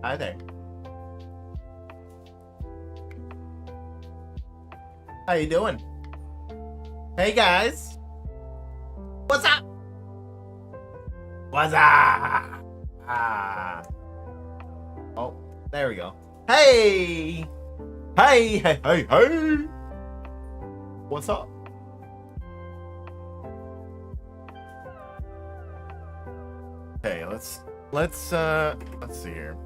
Hi there. How you doing? Hey guys. What's up? What's up? Ah. Oh, there we go. Hey. Hey, hey, hey, hey. What's up? Okay, let's see here.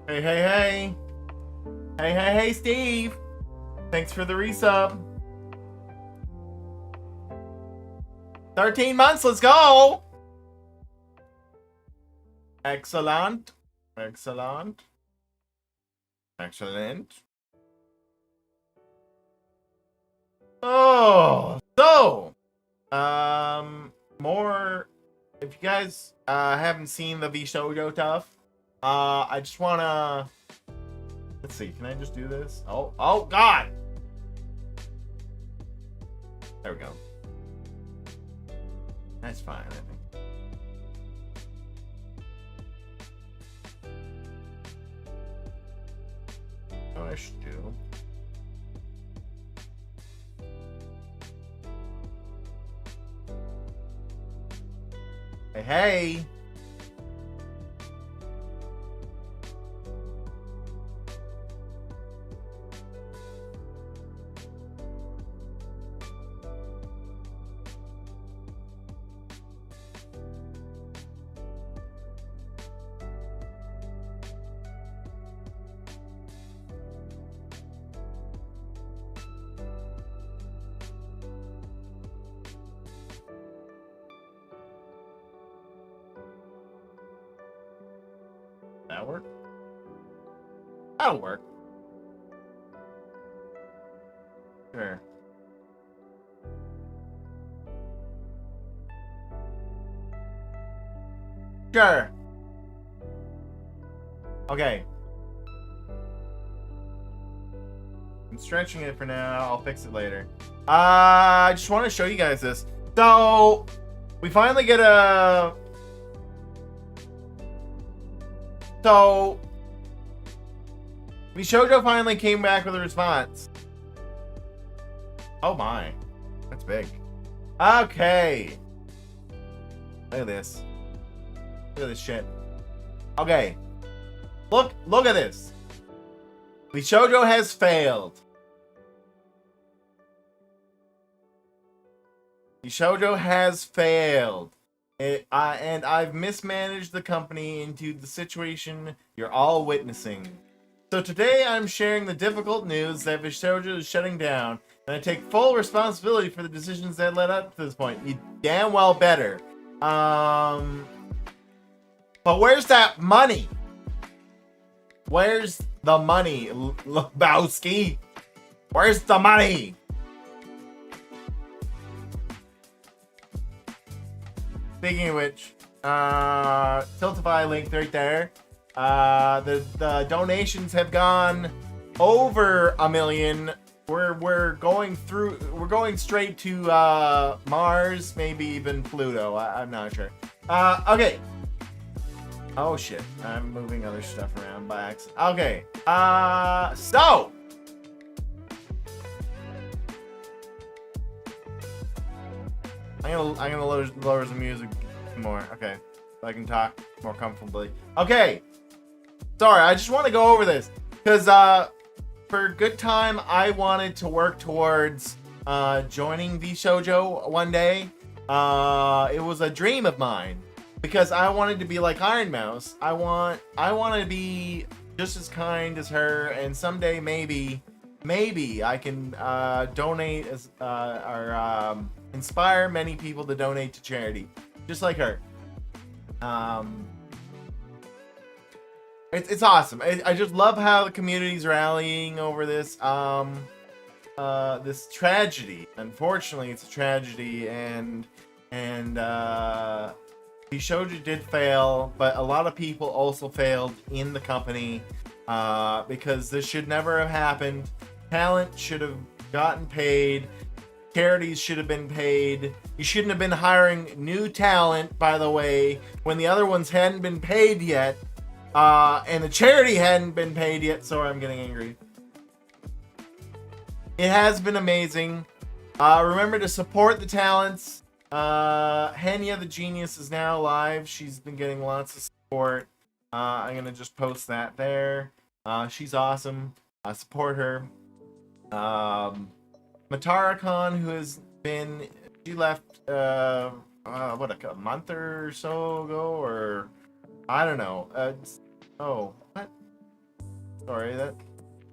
Hey, hey, hey. Hey, hey, hey, Steve. Thanks for the resub. 13 months, let's go. Excellent. Excellent. Excellent. Oh, so, more, if you guys, haven't seen the VShojo stuff, I just wanna, let's see, can I just do this? Oh God! There we go. That's fine, I think. Oh, I should do. Hey, hey! That work? That'll work. Sure. Sure. Okay. I'm stretching it for now. I'll fix it later. I just want to show you guys this. So, we finally get a... So, VShojo finally came back with a response. Oh my. That's big. Okay. Look at this. Look at this shit. Okay. Look at this. VShojo has failed. VShojo has failed. And I've mismanaged the company into the situation you're all witnessing. So today I'm sharing the difficult news that VShojo is shutting down, and I take full responsibility for the decisions that led up to this point. You damn well better. But where's that money? Where's the money, Lebowski? Where's the money? Speaking of which, Tiltify linked right there. The donations have gone over 1 million. We're going straight to Mars, maybe even Pluto. I'm not sure. Okay. Oh shit, I'm moving other stuff around by accident. Okay. So. I'm gonna lower the music more. Okay, so I can talk more comfortably. Okay, sorry, I just want to go over this because for a good time I wanted to work towards joining VShojo one day. It was a dream of mine because I wanted to be like Iron Mouse. I want to be just as kind as her, and someday maybe I can donate as or inspire many people to donate to charity, just like her. It's awesome. I just love how the community's rallying over this this tragedy. Unfortunately, it's a tragedy, and VShojo did fail, but a lot of people also failed in the company because this should never have happened. Talent should have gotten paid. Charities should have been paid. You shouldn't have been hiring new talent, by the way, when the other ones hadn't been paid yet. And the charity hadn't been paid yet. Sorry, I'm getting angry. It has been amazing. Remember to support the talents. Henya the Genius is now live. She's been getting lots of support. I'm gonna just post that there. She's awesome. Support her. Matara Khan, who has been, she left what, a month or so ago, or I don't know. Oh, what? Sorry, that,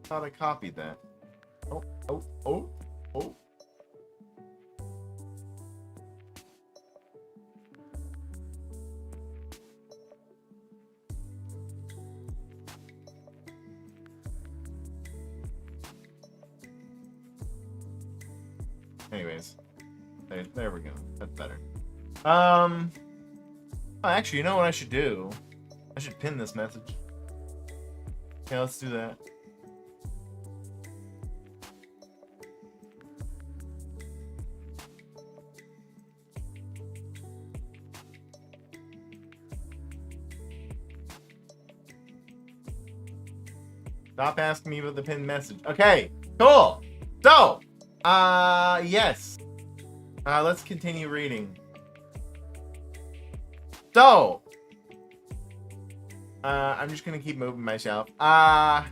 thought I copied that. Oh. Anyways, there we go. That's better. Actually, you know what I should do? I should pin this message. Yeah, let's do that. Stop asking me about the pinned message. Okay, cool. So, yes. Let's continue reading. So, I'm just gonna keep moving myself. I've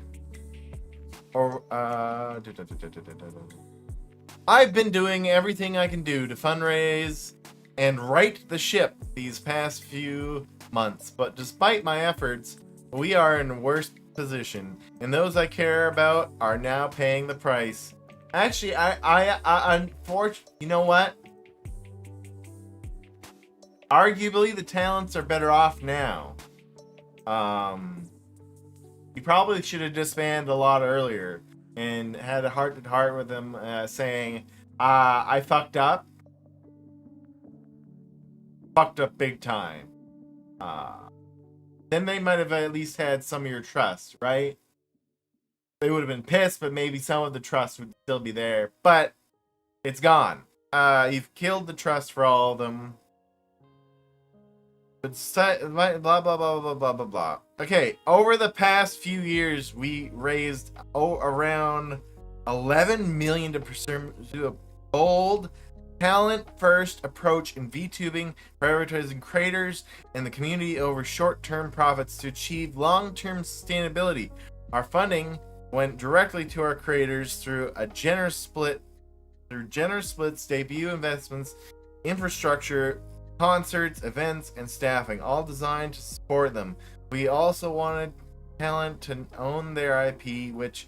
been doing everything I can do to fundraise and right the ship these past few months, but despite my efforts, we are in worse position, and those I care about are now paying the price. Actually, I unfortunately, you know what? Arguably, the talents are better off now. You probably should have disbanded a lot earlier and had a heart-to-heart with them, saying, I fucked up big time. Then they might have at least had some of your trust, right? They would have been pissed, but maybe some of the trust would still be there. But it's gone. You've killed the trust for all of them. But blah, blah, blah, blah, blah, blah, blah. Okay, over the past few years, we raised around $11 million to pursue a bold, talent-first approach in VTubing, prioritizing creators and the community over short-term profits to achieve long-term sustainability. Our funding went directly to our creators through generous splits, debut investments, infrastructure, concerts, events, and staffing, all designed to support them. We also wanted talent to own their IP, which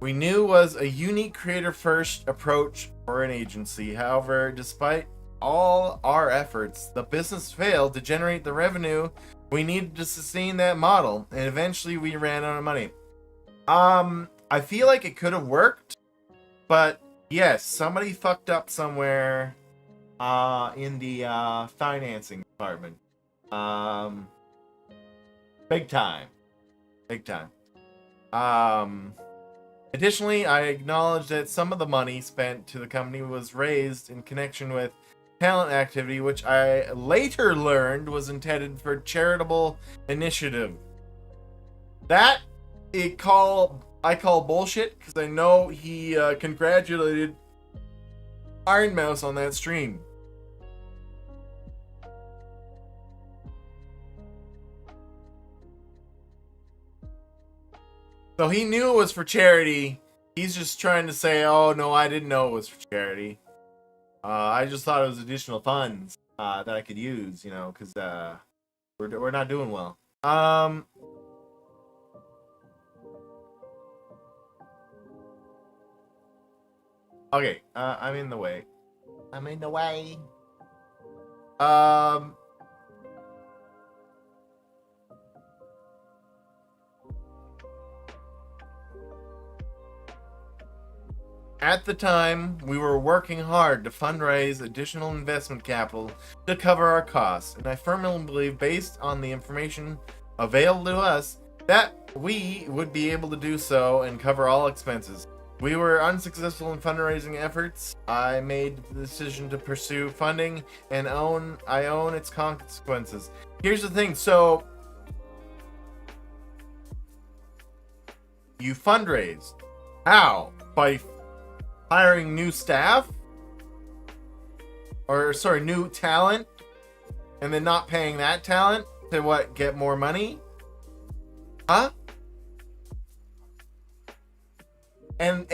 we knew was a unique creator-first approach for an agency. However, despite all our efforts, the business failed to generate the revenue we needed to sustain that model, and eventually we ran out of money. I feel like it could have worked, but yes, somebody fucked up somewhere in the financing department. Big time. Additionally, I acknowledge that some of the money spent to the company was raised in connection with talent activity, which I later learned was intended for charitable initiative. That I call bullshit, because I know he congratulated Iron Mouse on that stream. So he knew it was for charity, He's just trying to say, oh no, I didn't know it was for charity. I just thought it was additional funds that I could use, you know, because we're not doing well. Okay, I'm in the way. I'm in the way. At the time, we were working hard to fundraise additional investment capital to cover our costs, and I firmly believe, based on the information available to us, that we would be able to do so and cover all expenses. We were unsuccessful in fundraising efforts. I made the decision to pursue funding and I own its consequences. Here's the thing, so you fundraised. How? By hiring new staff? Or, sorry, new talent? And then not paying that talent to what, get more money? Huh? And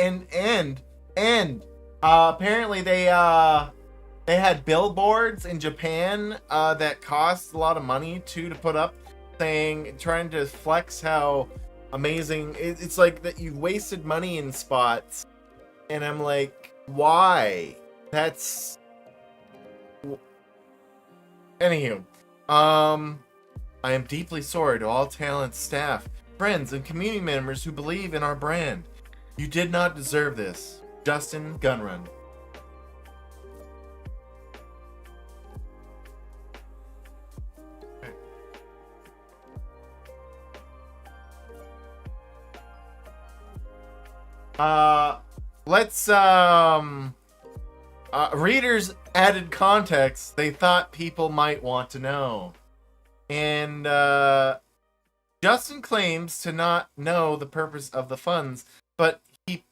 apparently they had billboards in Japan that cost a lot of money to put up, trying to flex how amazing it's like that you wasted money in spots. And I'm like, why? That's anywho. I am deeply sorry to all talent, staff, friends, and community members who believe in our brand. You did not deserve this. Justin Gunrun. Let's readers added context they thought people might want to know. And Justin claims to not know the purpose of the funds, but he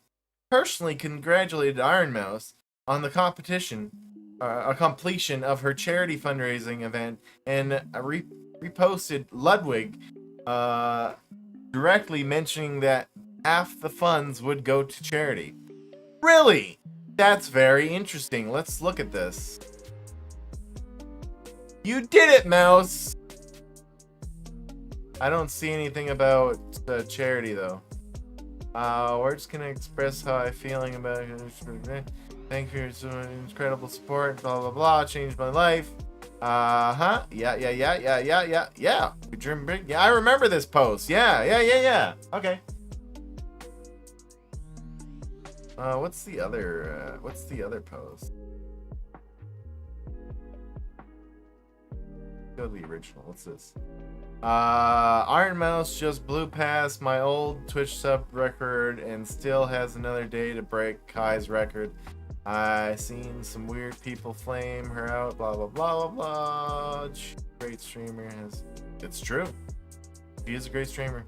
personally congratulated Iron Mouse on the completion of her charity fundraising event, and reposted Ludwig directly mentioning that half the funds would go to charity. Really? That's very interesting. Let's look at this. You did it, Mouse! I don't see anything about the charity, though. We're just gonna express how I'm feeling about it. Thank you for your incredible support. Blah blah blah. Changed my life. Yeah. We dream big. Yeah, I remember this post. Yeah. Okay. What's the other post? Go to the original. What's this? Iron Mouse just blew past my old Twitch sub record and still has another day to break Kai's record. I seen some weird people flame her out, blah blah blah blah blah. Great streamer has. It's true. She is a great streamer.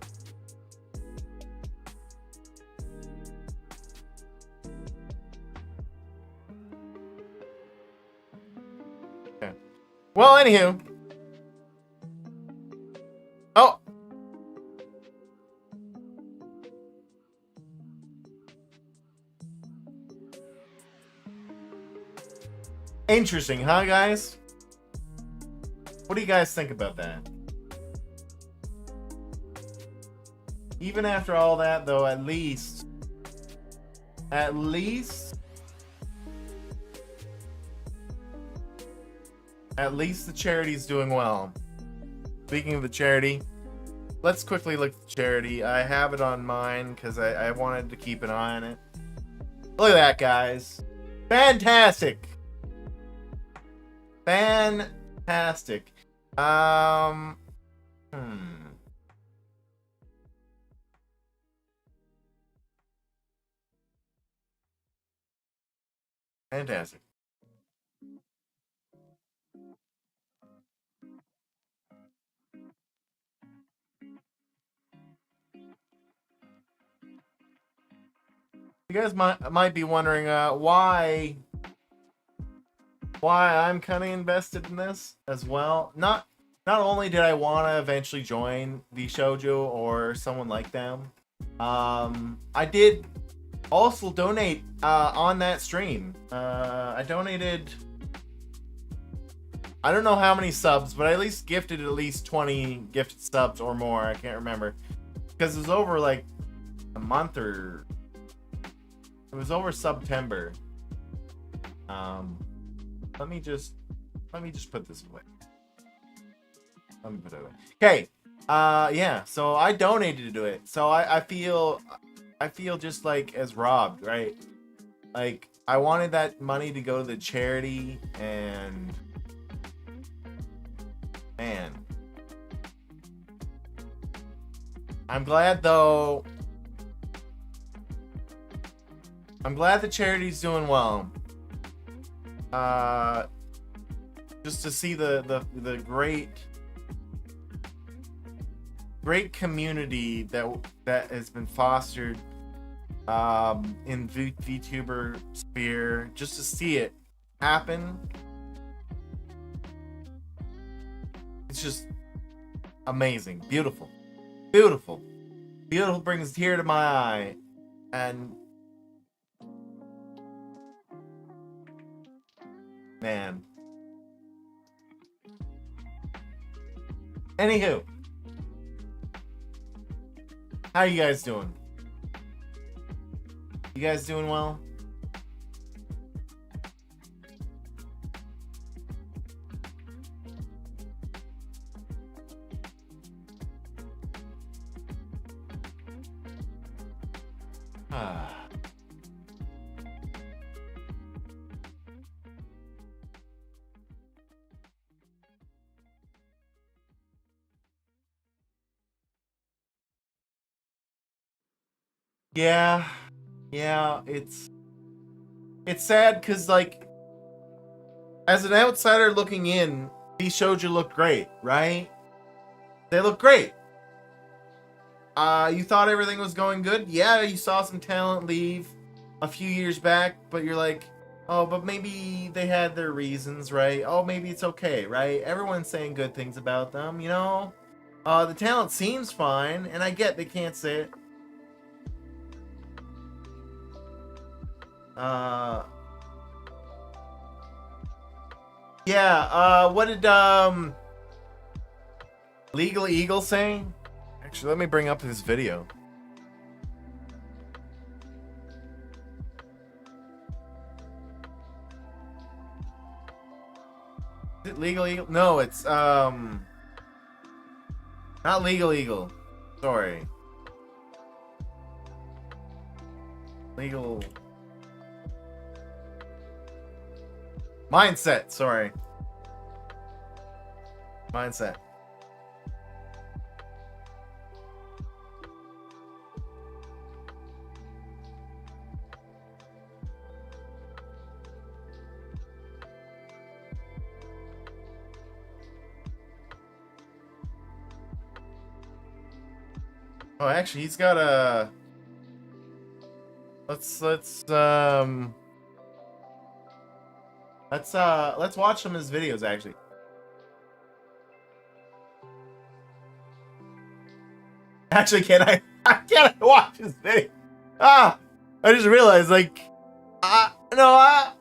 Okay. Well, anywho. Oh. Interesting, huh, guys? What do you guys think about that? Even after all that, though, at least the charity's doing well. Speaking of the charity, let's quickly look at the charity. I have it on mine because I wanted to keep an eye on it. Look at that, guys. Fantastic. Fantastic. Fantastic. You guys might be wondering why I'm kind of invested in this as well. Not only did I want to eventually join VShojo or someone like them, I did also donate on that stream. I donated, I don't know how many subs, but I at least gifted at least 20 gifted subs or more. I can't remember, because it was over like a month, or it was over September. Let me just put this away. Let me put it away. Okay. Yeah. So I donated to it. So I feel just like as robbed, right? Like I wanted that money to go to the charity, and man, I'm glad though. I'm glad the charity's doing well. Just to see the great community that has been fostered in VTuber sphere, just to see it happen, it's just amazing. Beautiful, brings a tear to my eye. And man, anywho, how you guys doing? You guys doing well? Yeah, it's sad because, like, as an outsider looking in, VShojo looked great, right? They look great. You thought everything was going good? Yeah, you saw some talent leave a few years back, but you're like, oh, but maybe they had their reasons, right? Oh, maybe it's okay, right? Everyone's saying good things about them, you know? The talent seems fine, and I get they can't say it. Yeah, what did Legal Eagle say? Actually, let me bring up this video. Is it Legal Eagle? No, it's not Legal Eagle. Sorry. Legal Mindset, sorry. Mindset. Oh, actually, he's got a... Let's watch some of his videos, actually. Actually, can I watch his video? I just realized, like, no, I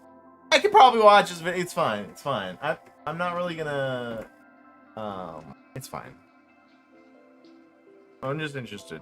could probably watch his video. It's fine. I'm not really gonna, it's fine. I'm just interested.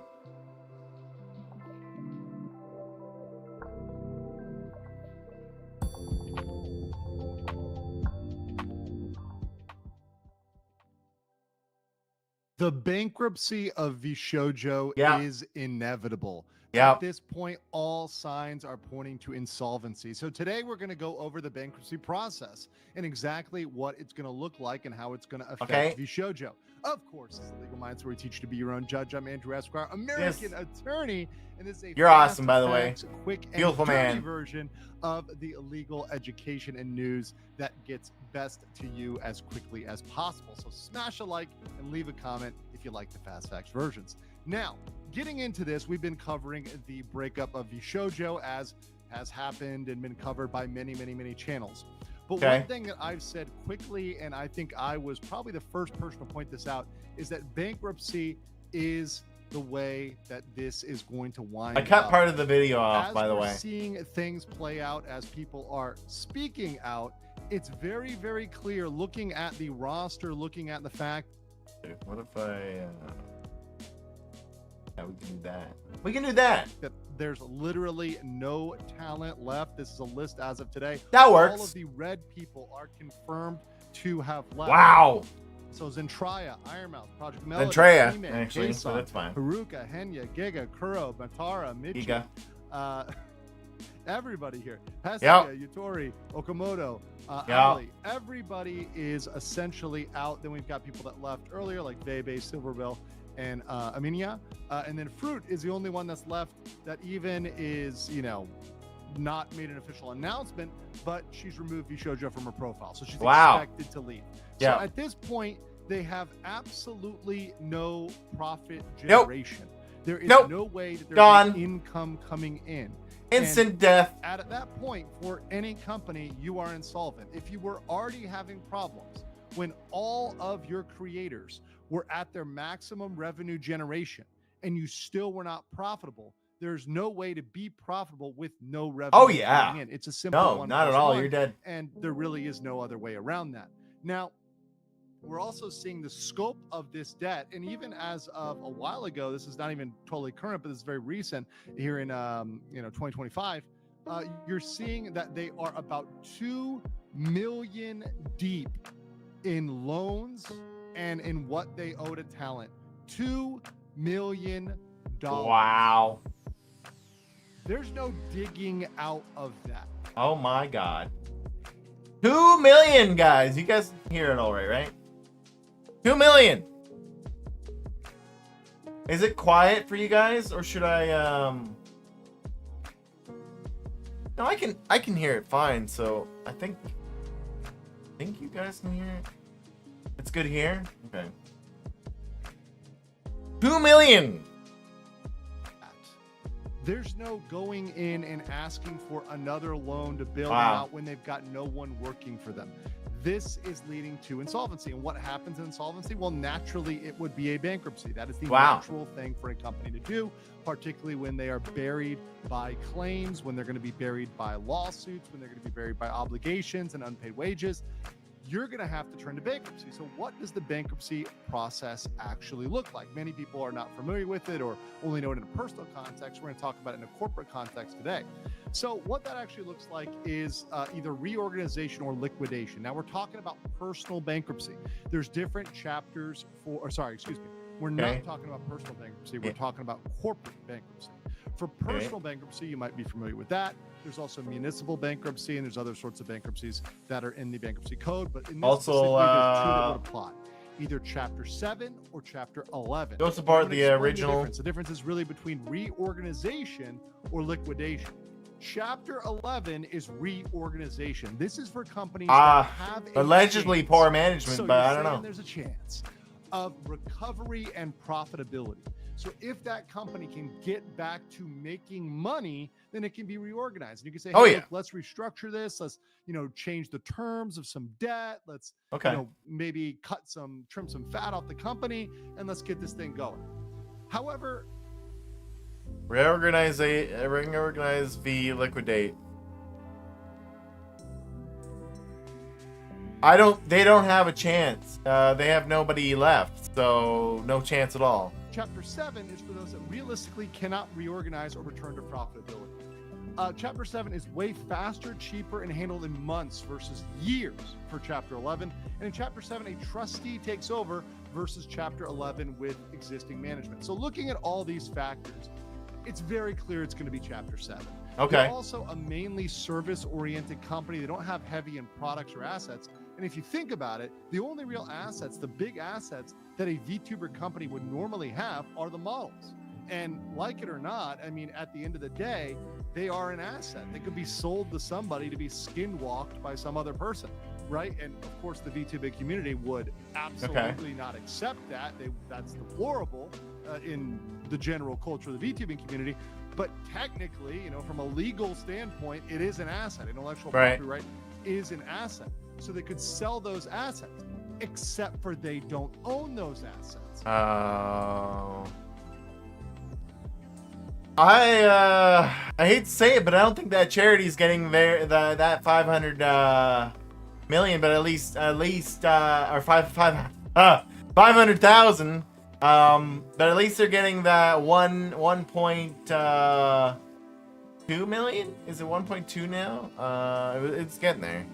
The bankruptcy of VShojo is inevitable. At this point, all signs are pointing to insolvency. So today we're going to go over the bankruptcy process and exactly what it's going to look like and how it's going to affect VShojo. Of course, this is Legal Minds, where we teach you to be your own judge. I'm Andrew Esquire, American attorney, and this is a You're awesome, by the way. Quick Beautiful and dirty man version of the legal education and news that gets best to you as quickly as possible. So smash a like and leave a comment if you like the fast facts versions. Now, getting into this, we've been covering the breakup of VShojo, as has happened and been covered by many channels. But one thing that I've said quickly, and I think I was probably the first person to point this out, is that bankruptcy is the way that this is going to wind I cut up. part of the video off, As by the we're way. seeing things play out, as people are speaking out, it's very, very clear looking at the roster, looking at the fact. What if I... Yeah, we can do that. We can do that. That there's literally no talent left. This is a list as of today. That works. All of the red people are confirmed to have left. Wow. So Zentraya, Ironmouth, Project Melody, Zentreya, He-Man, actually, so Jason, that's fine. Haruka, Henya, Giga, Kuro, Matara, Michi, Giga. everybody here. Hestia, Yep. Yutori, Okamoto, Yep. Ali. Everybody is essentially out. Then we've got people that left earlier, like Bebe, Silverbill, and Aminia. And then Fruit is the only one that's left that even is, not made an official announcement, but she's removed VShojo from her profile. So she's expected to leave. Yeah. So at this point, they have absolutely no profit generation. There is no way that there's income coming in. Instant death. At that point, for any company, you are insolvent. If you were already having problems when all of your creators were at their maximum revenue generation and you still were not profitable, there's no way to be profitable with no revenue. Oh, yeah. coming in. It's a simple one. Not at all. You're dead. And there really is no other way around that. Now, we're also seeing the scope of this debt. And even as of a while ago, this is not even totally current, but this is very recent here in 2025. You're seeing that they are about 2 million deep in loans and in what they owe to talent. $2 million. Wow. There's no digging out of that. Oh my God. 2 million, guys. You guys hear it all right? 2 million. Is it quiet for you guys, or should I No, I can hear it fine, so I think you guys can hear it. It's good here? Okay. 2 million. There's no going in and asking for another loan to bail them Wow. out when they've got no one working for them. This is leading to insolvency. And what happens in insolvency? Well, naturally, it would be a bankruptcy. That is the natural thing for a company to do, particularly when they are buried by claims, when they're going to be buried by lawsuits, when they're going to be buried by obligations and unpaid wages. You're going to have to turn to bankruptcy. So what does the bankruptcy process actually look like? Many people are not familiar with it or only know it in a personal context. We're going to talk about it in a corporate context today. So what that actually looks like is either reorganization or liquidation. Now we're talking about personal bankruptcy. There's different chapters We're not talking about personal bankruptcy. We're talking about corporate bankruptcy. For personal bankruptcy, you might be familiar with that. There's also municipal bankruptcy, and there's other sorts of bankruptcies that are in the bankruptcy code. But in this specifically, there's two that would apply. Either Chapter 7 or Chapter 11. Those are part of the original. The difference is really between reorganization or liquidation. Chapter 11 is reorganization. This is for companies that have allegedly poor management, so but I don't know. There's a chance of recovery and profitability. So if that company can get back to making money, then it can be reorganized. And you can say, hey, look, let's restructure this. Let's, change the terms of some debt. Let's, maybe trim some fat off the company, and let's get this thing going. However, reorganize v liquidate. They don't have a chance. They have nobody left, so no chance at all. Chapter 7 is for those that realistically cannot reorganize or return to profitability. Chapter 7 is way faster, cheaper, and handled in months versus years for Chapter 11. And in Chapter 7, a trustee takes over versus Chapter 11 with existing management. So looking at all these factors, it's very clear it's going to be Chapter 7. Okay. They're also a mainly service-oriented company. They don't have heavy in products or assets. And if you think about it, the only real assets, the big assets that a VTuber company would normally have are the models. And like it or not, I mean, at the end of the day, they are an asset. They could be sold to somebody to be skinwalked by some other person, right? And of course, the VTuber community would absolutely not accept that. That's deplorable in the general culture of the VTubing community. But technically, from a legal standpoint, it is an asset. Intellectual property right is an asset. So they could sell those assets, except for they don't own those assets. Oh. I hate to say it, but I don't think that charity is getting that 500 million, but at least or 500,000. But at least they're getting that 1.2 million. Is it 1.2 now? It's getting there.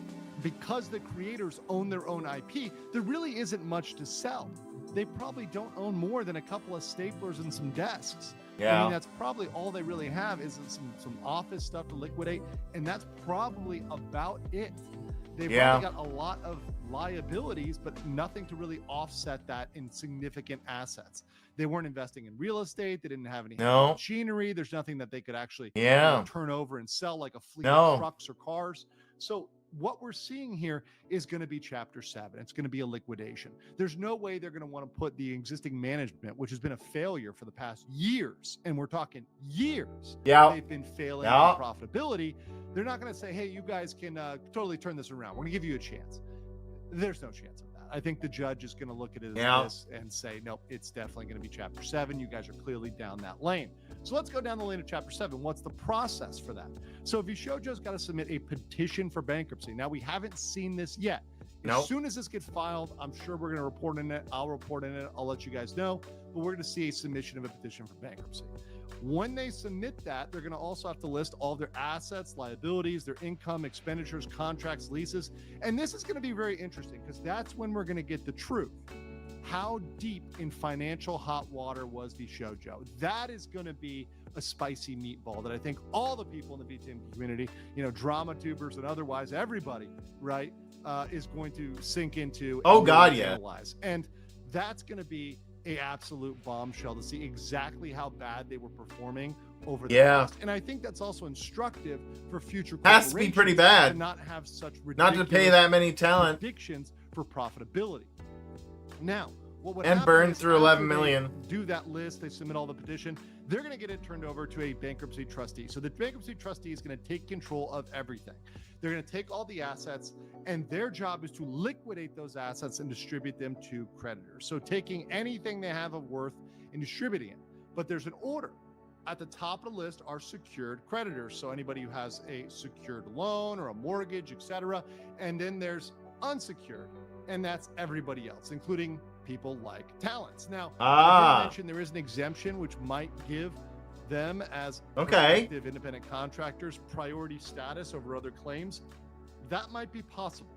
Because the creators own their own IP, there really isn't much to sell. They probably don't own more than a couple of staplers and some desks. Yeah. I mean, that's probably all they really have is some office stuff to liquidate, and that's probably about it. They've probably got a lot of liabilities, but nothing to really offset that in significant assets. They weren't investing in real estate. They didn't have any machinery. There's nothing that they could actually turn over and sell, like a fleet of trucks or cars. So what we're seeing here is going to be Chapter 7. It's going to be a liquidation. There's no way they're going to want to put the existing management, which has been a failure for the past years, and we're talking years. They've been failing in profitability. They're not going to say, hey, you guys can totally turn this around. We're going to give you a chance. There's no chance of that. I think the judge is going to look at it as this and say, nope, it's definitely going to be Chapter 7. You guys are clearly down that lane. So let's go down the lane of Chapter 7. What's the process for that? So VShojo's got to submit a petition for bankruptcy. Now, we haven't seen this yet. As soon as this gets filed, I'm sure we're going to report in it. I'll report in it. I'll let you guys know. But we're going to see a submission of a petition for bankruptcy. When they submit that, they're going to also have to list all their assets, liabilities, their income, expenditures, contracts, leases. And this is going to be very interesting because that's when we're going to get the truth. How deep in financial hot water was VShojo? That is going to be a spicy meatball that I think all the people in the VTM community, drama tubers and otherwise, everybody, right, is going to sink into. Analyze. And that's going to be an absolute bombshell to see exactly how bad they were performing over the past. And I think that's also instructive for future corporations. Has to be pretty bad. To not have such ridiculous not to pay that many talent predictions for profitability. Now, what would and burn through 11 million. Do that list, they submit all the petition, they're going to get it turned over to a bankruptcy trustee. So the bankruptcy trustee is going to take control of everything. They're going to take all the assets, and their job is to liquidate those assets and distribute them to creditors. So taking anything they have of worth and distributing it. But there's an order. At the top of the list are secured creditors. So anybody who has a secured loan or a mortgage, etc. And then there's unsecured. And that's everybody else, including people like talents. Now, I did mention there is an exemption which might give them as prospective independent contractors priority status over other claims. That might be possible.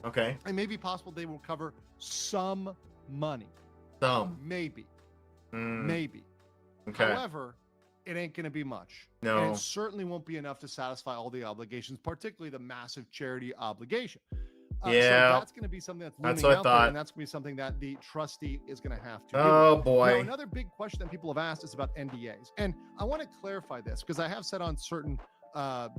Okay. It may be possible they will cover some money. Maybe. Maybe. Okay. However, it ain't going to be much. No. And it certainly won't be enough to satisfy all the obligations, particularly the massive charity obligation. So that's going to be something that's looming out there, and that's going to be something that the trustee is going to have to do. Oh, boy. Now, another big question that people have asked is about NDAs. And I want to clarify this because I have said on certain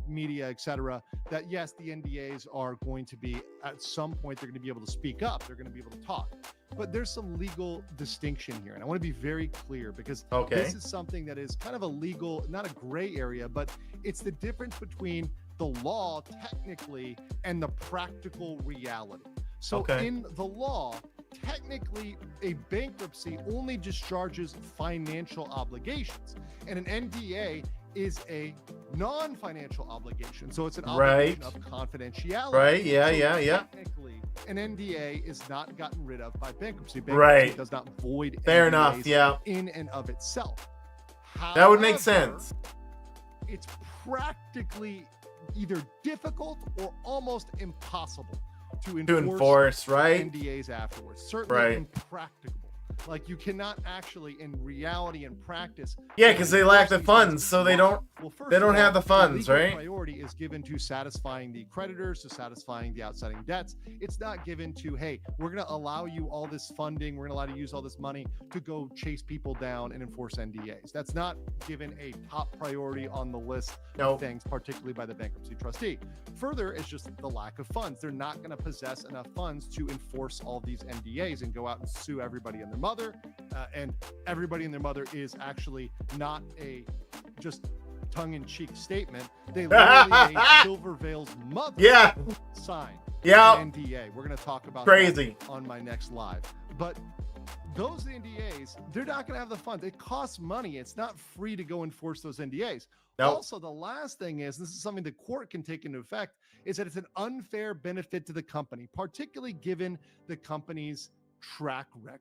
media, etc., that yes, the NDAs are going to be, at some point, they're going to be able to speak up. They're going to be able to talk. But there's some legal distinction here. And I want to be very clear because this is something that is kind of a legal, not a gray area, but it's the difference between the law technically and the practical reality. So in the law, technically a bankruptcy only discharges financial obligations, and an NDA is a non-financial obligation. So it's an obligation of confidentiality. Right. Yeah. Technically, an NDA is not gotten rid of by bankruptcy. Bankruptcy does not void Fair NDAs enough. in and of itself. That would make sense. It's practically either difficult or almost impossible to enforce NDAs afterwards. Certainly impracticable. Like, you cannot actually, in reality and practice. Yeah, because they lack the funds, so they don't. They don't have the funds, right? Priority is given to satisfying the creditors, to satisfying the outstanding debts. It's not given to, hey, we're going to allow you all this funding, we're going to allow you to use all this money to go chase people down and enforce NDAs. That's not given a top priority on the list of things, particularly by the bankruptcy trustee. Further, it's just the lack of funds. They're not going to possess enough funds to enforce all these NDAs and go out and sue everybody and their mother. And everybody and their mother is actually not a just tongue-in-cheek statement. They literally made Silver Veil's mother sign an NDA. We're going to talk about that on my next live. But those NDAs, they're not going to have the funds. It costs money. It's not free to go enforce those NDAs. Nope. Also, the last thing is, this is something the court can take into effect, is that it's an unfair benefit to the company, particularly given the company's track record.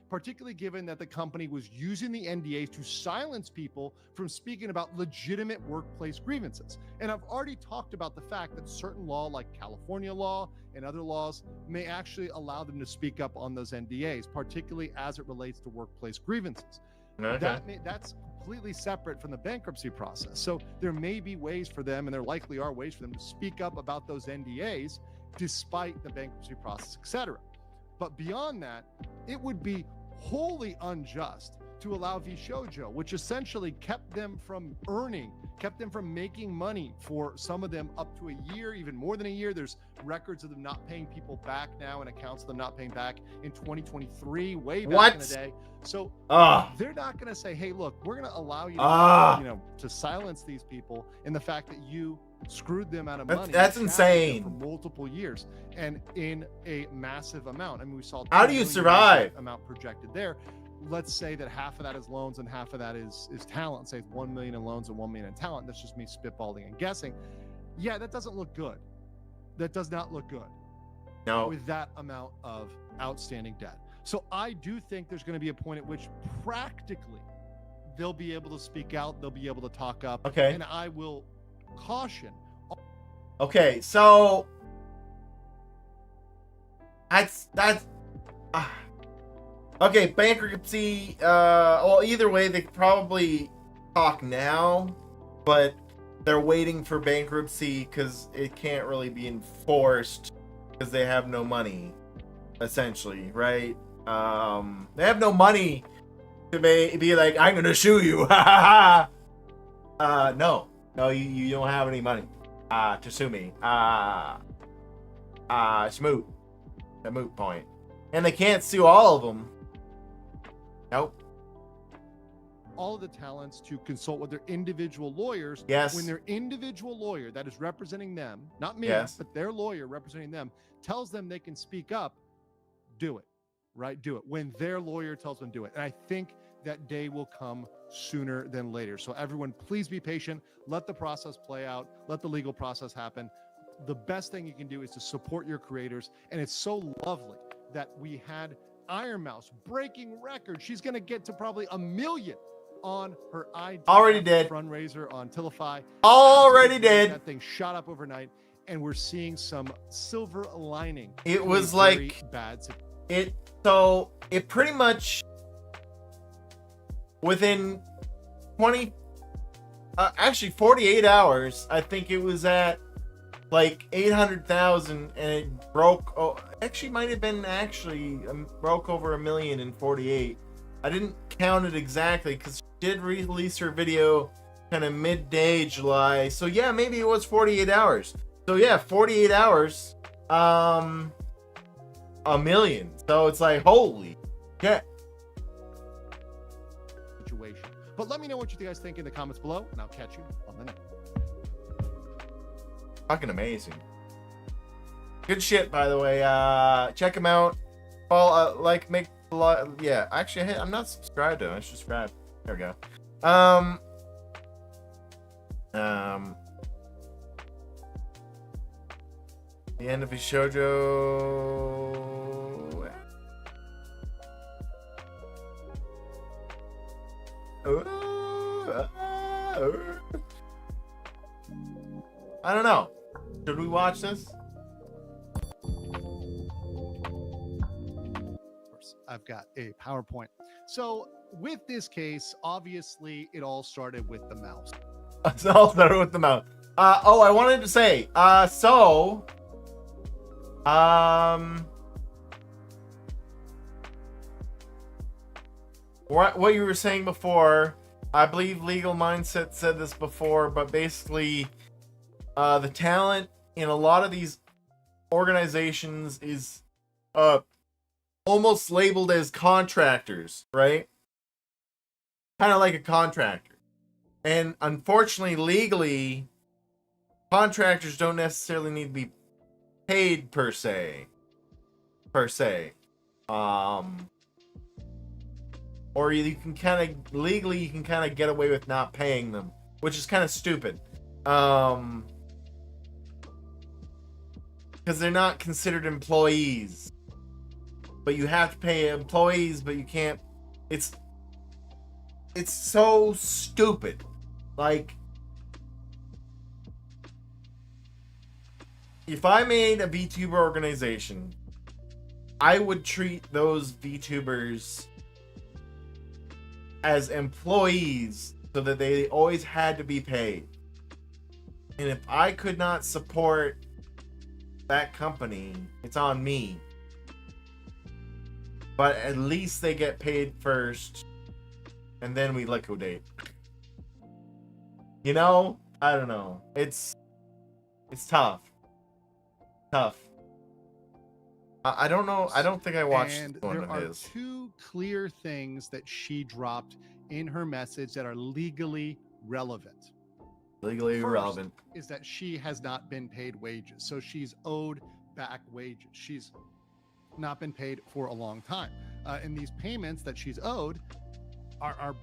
Particularly given that the company was using the NDAs to silence people from speaking about legitimate workplace grievances. And I've already talked about the fact that certain law, like California law and other laws, may actually allow them to speak up on those NDAs, particularly as it relates to workplace grievances. Okay. That's completely separate from the bankruptcy process. So there may be ways for them, and there likely are ways for them to speak up about those NDAs despite the bankruptcy process, etc. But beyond that, it would be wholly unjust to allow VShojo, which essentially kept them from making money for some of them up to a year, even more than a year. There's records of them not paying people back now and accounts of them not paying back in 2023, way back in the day. So they're not going to say, hey, look, we're going to allow you to, to silence these people in the fact that you screwed them out of money. That's insane. For multiple years and in a massive amount. I mean, we saw how do you survive amount projected there. Let's say that half of that is loans and half of that is talent. Say it's 1 million in loans and 1 million in talent. That's just me spitballing and guessing. Yeah, that doesn't look good. That does not look good. No. With that amount of outstanding debt. So I do think there's going to be a point at which practically they'll be able to speak out. They'll be able to talk up. Okay. And I will caution. Okay, so that's okay. Bankruptcy. Well, either way, they could probably talk now, but they're waiting for bankruptcy because it can't really be enforced because they have no money, essentially, right? They have no money to be like, I'm gonna sue you. No, you don't have any money to sue me. It's moot. A moot point. And they can't sue all of them. Nope. All of the talents to consult with their individual lawyers. Yes. When their individual lawyer that is representing them, not me, yes. but their lawyer representing them, tells them they can speak up, do it, right? Do it. When their lawyer tells them do it. And I think that day will come sooner than later. So everyone, please be patient. Let the process play out. Let the legal process happen. The best thing you can do is to support your creators. And it's so lovely that we had Iron Mouse breaking records. She's going to get to probably 1 million on her ID. Already did. Fundraiser on Tilify. Already did. That thing shot up overnight. And we're seeing some silver lining. It was like bad. So it pretty much within 48 hours, I think it was at like 800,000 and it broke. Oh, actually might have been broke over 1 million in 48. I didn't count it exactly because she did release her video kind of midday July. So yeah, maybe it was 48 hours. So yeah, 48 hours, 1 million. So it's like, holy shit. Situation. But let me know what you guys think in the comments below, and I'll catch you on the next. Fucking amazing. Good shit, by the way. Check him out. Follow, yeah. Actually, I'm not subscribed to him. I should subscribe. There we go. The end of VShojo. I don't know. Should we watch this? Of course, I've got a PowerPoint. So with this case, obviously, it all started with the mouse. It all started with the mouse. I wanted to say, what you were saying before, I believe Legal Mindset said this before, but basically, the talent in a lot of these organizations is almost labeled as contractors, right? Kind of like a contractor. And unfortunately, legally, contractors don't necessarily need to be paid per se. or you can kind of legally you can kind of get away with not paying them, which is kind of stupid. Because they're not considered employees, but you have to pay employees, but you can't. It's so stupid. Like, if I made a VTuber organization, I would treat those VTubers as employees so that they always had to be paid. And if I could not support that company, it's on me. But at least they get paid first, and then we liquidate. You know? I don't know. It's tough. Tough. I don't know. I don't think I watched And one there of are his. two clear things that she dropped in her message that are legally relevant. Legally First irrelevant. is that she has not been paid wages. So she's owed back wages. She's not been paid for a long time. And these payments that she's owed are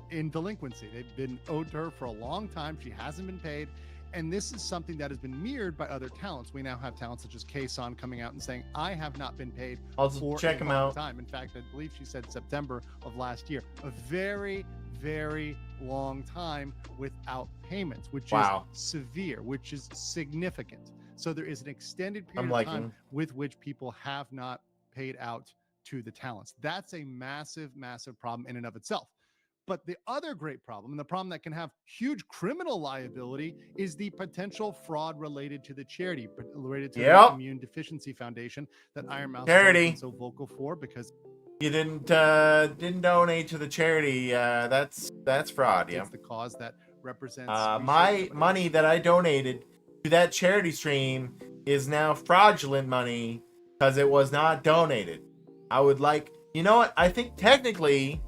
in delinquency. They've been owed to her for a long time. She hasn't been paid. And this is something that has been mirrored by other talents. We now have talents such as K-San coming out and saying, I have not been paid I'll just for check a him long out. time. In fact, I believe she said September of last year. A very, very long time without payments, which Wow. is severe, which is significant. So there is an extended period I'm of liking. time with which people have not paid out to the talents. That's a massive, massive problem in and of itself. But the other great problem, and the problem that can have huge criminal liability, is the potential fraud related to the charity, related to the Yep. Immune Deficiency Foundation that Iron Mouse has Charity. always been so vocal for, because You didn't donate to the charity. That's fraud. Yeah. it's the cause that represents My VShojo. money that I donated to that charity stream is now fraudulent money because it was not donated. I would like, you know what? I think technically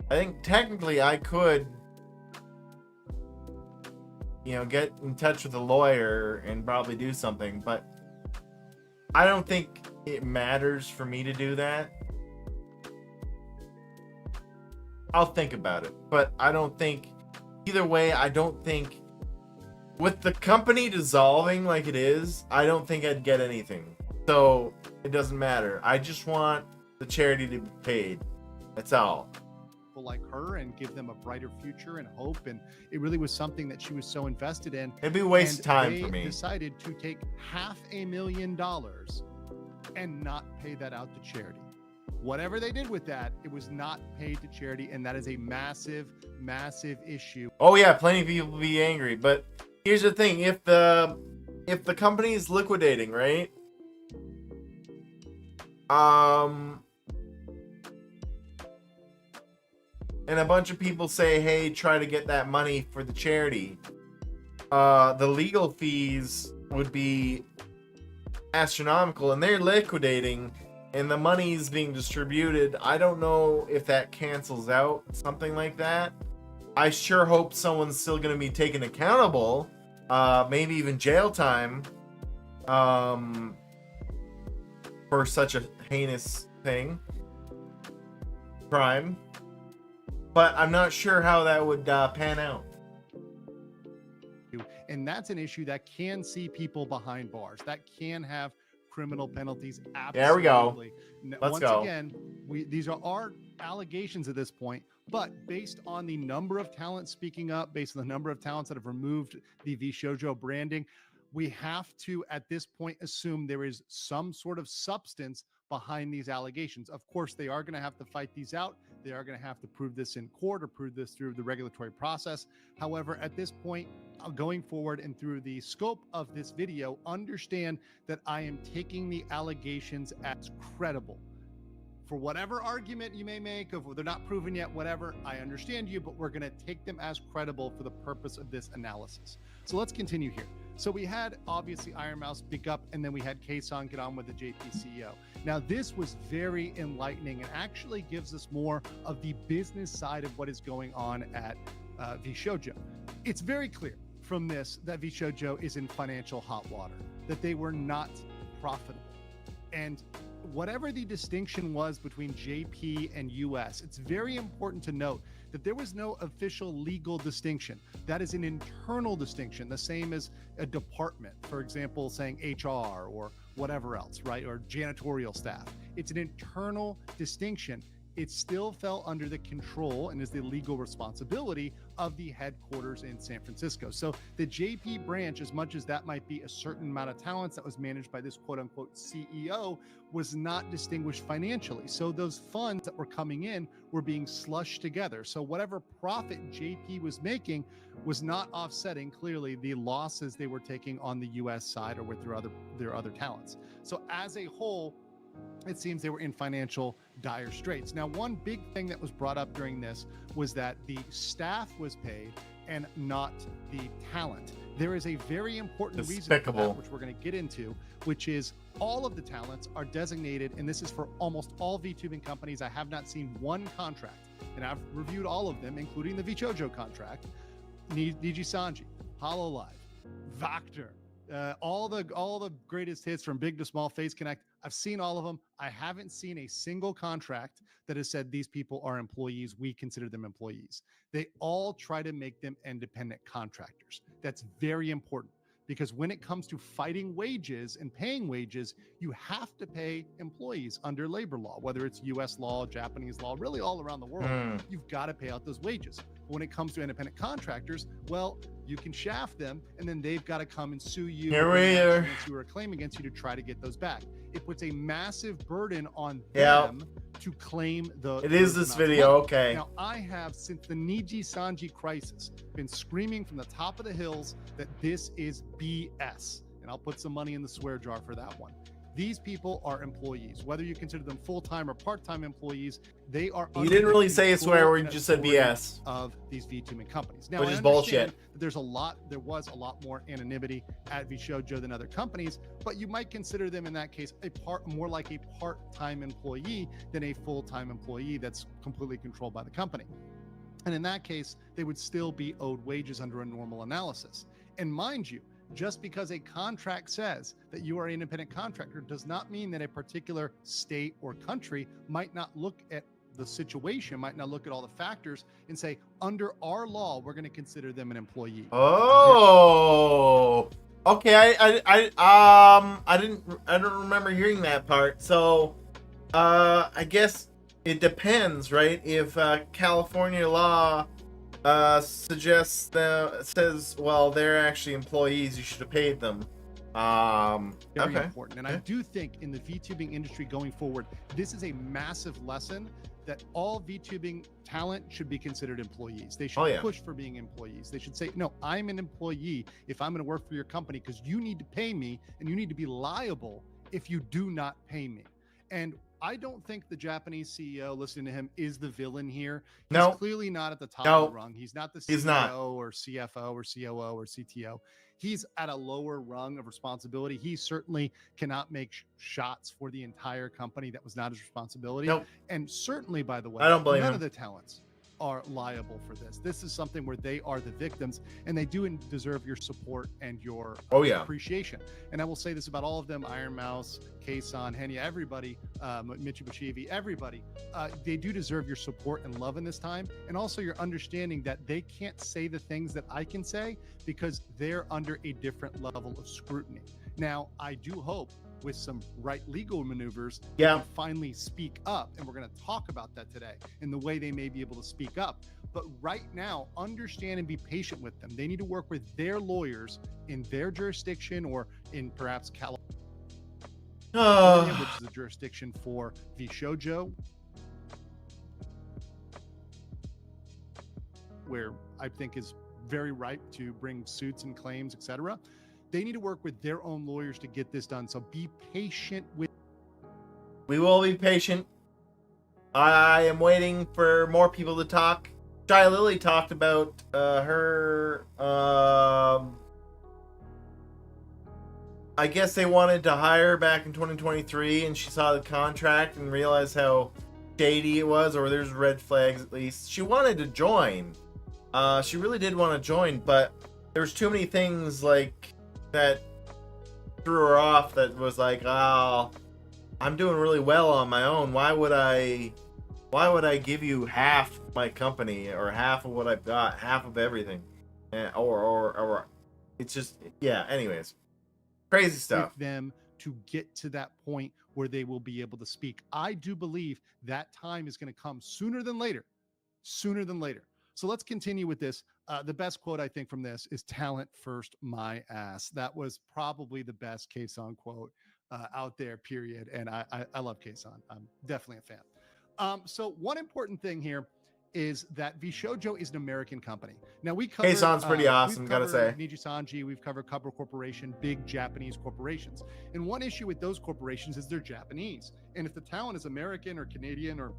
I could, get in touch with a lawyer and probably do something, but I don't think it matters for me to do that. I'll think about it, but I don't think either way. I don't think with the company dissolving like it is, I don't think I'd get anything. So it doesn't matter. I just want the charity to be paid. That's all. Like her and give them a brighter future and hope, and it really was something that she was so invested in. It'd be a waste of time they for me. Decided to take $500,000 and not pay that out to charity. Whatever they did with that, it was not paid to charity, and that is a massive, massive issue. Oh yeah, plenty of people will be angry, but here's the thing: if the company is liquidating, right? And a bunch of people say, hey, try to get that money for the charity. The legal fees would be astronomical, and they're liquidating, and the money's being distributed. I don't know if that cancels out something like that. I sure hope someone's still going to be taken accountable, maybe even jail time, for such a heinous crime. But I'm not sure how that would pan out. And that's an issue that can see people behind bars, that can have criminal penalties. Absolutely. There we go. Let's Once go. again, these are our allegations at this point, but based on the number of talents speaking up, based on the number of talents that have removed the VShojo branding, we have to, at this point, assume there is some sort of substance behind these allegations. Of course, they are going to have to fight these out. They are going to have to prove this in court or prove this through the regulatory process. However, at this point, going forward and through the scope of this video, understand that I am taking the allegations as credible. For whatever argument you may make of they're not proven yet, whatever, I understand you, but we're going to take them as credible for the purpose of this analysis. So let's continue here. So we had obviously Iron Mouse speak up, and then we had K-San get on with the JP CEO. Now this was very enlightening and actually gives us more of the business side of what is going on at VShojo. It's very clear from this that VShojo is in financial hot water, that they were not profitable. And whatever the distinction was between JP and US, it's very important to note that there was no official legal distinction. That is an internal distinction, the same as a department, for example, saying HR or whatever else, right? Or janitorial staff. It's an internal distinction. It still fell under the control and is the legal responsibility of the headquarters in San Francisco. So the JP branch, as much as that might be a certain amount of talents that was managed by this quote unquote CEO, was not distinguished financially. So those funds that were coming in were being slushed together. So whatever profit JP was making was not offsetting clearly the losses they were taking on the US side or with their other talents. So as a whole, it seems they were in financial dire straits. Now, one big thing that was brought up during this was that the staff was paid and not the talent. There is a very important reason for that, which we're going to get into, which is all of the talents are designated, and this is for almost all VTubing companies. I have not seen one contract, and I've reviewed all of them, including the VShojo contract, Nijisanji, HoloLive, Vector, all the greatest hits from big to small, Face Connect. I've seen all of them. I haven't seen a single contract that has said these people are employees. We consider them employees. They all try to make them independent contractors. That's very important because when it comes to fighting wages and paying wages, you have to pay employees under labor law, whether it's US law, Japanese law, really all around the world. You've got to pay out those wages. But when it comes to independent contractors, well, you can shaft them and then they've got to come and sue you or a claim against you to try to get those back. It puts a massive burden on them to claim the. It is this video, okay. Now, I have, since the Nijisanji crisis, been screaming from the top of the hills that this is BS. And I'll put some money in the swear jar for that one. These people are employees, whether you consider them full-time or part-time employees. They are. You didn't really say a swear word; you just said BS. Of these VTubing companies, now, which is bullshit. There was a lot more anonymity at VShojo than other companies, but you might consider them in that case more like a part-time employee than a full-time employee that's completely controlled by the company. And in that case, they would still be owed wages under a normal analysis. And mind you, just because a contract says that you are an independent contractor does not mean that a particular state or country might not look at the situation, might not look at all the factors and say, under our law, we're going to consider them an employee. Oh, okay. I don't remember hearing that part. So, I guess it depends, right? If California law says, well, they're actually employees, you should have paid them. Very important. And I do think in the VTubing industry going forward, this is a massive lesson that all VTubing talent should be considered employees. They should push for being employees. They should say, no, I'm an employee if I'm going to work for your company because you need to pay me and you need to be liable if you do not pay me. And I don't think the Japanese CEO, listening to him, is the villain here. He's clearly not at the top of the rung. He's not the CEO or CFO or COO or CTO. He's at a lower rung of responsibility. He certainly cannot make shots for the entire company. That was not his responsibility. And certainly, by the way, I don't blame none of the talents are liable for this. This is something where they are the victims and they do deserve your support and your appreciation. And I will say this about all of them, Iron Mouse, Keisan, Henya, everybody, Mitsubishi, everybody, they do deserve your support and love in this time. And also your understanding that they can't say the things that I can say because they're under a different level of scrutiny. Now, I do hope with some right legal maneuvers, they finally speak up. And we're going to talk about that today and the way they may be able to speak up. But right now, understand and be patient with them. They need to work with their lawyers in their jurisdiction or in perhaps California, which is the jurisdiction for VShojo, where I think is very ripe to bring suits and claims, etc. They need to work with their own lawyers to get this done. So be patient with. We will be patient. I am waiting for more people to talk. Shy Lily talked about her. I guess they wanted to hire back in 2023, and she saw the contract and realized how shady it was, or there's red flags at least. She wanted to join. She really did want to join, but there's too many things like that threw her off. That was like, oh, I'm doing really well on my own. Why would I give you half my company or half of what I've got, half of everything? Or it's just, yeah, anyways. Crazy stuff. With them to get to that point where they will be able to speak. I do believe that time is going to come sooner than later. Sooner than later. So let's continue with this. The best quote I think from this is "Talent first, my ass." That was probably the best Kason quote out there. Period. And I love Kason. I'm definitely a fan. So one important thing here is that VShojo is an American company. Now we cover Kason's pretty awesome, gotta say. Niji Sanji, we've covered Cover Corporation, big Japanese corporations. And one issue with those corporations is they're Japanese. And if the talent is American or Canadian or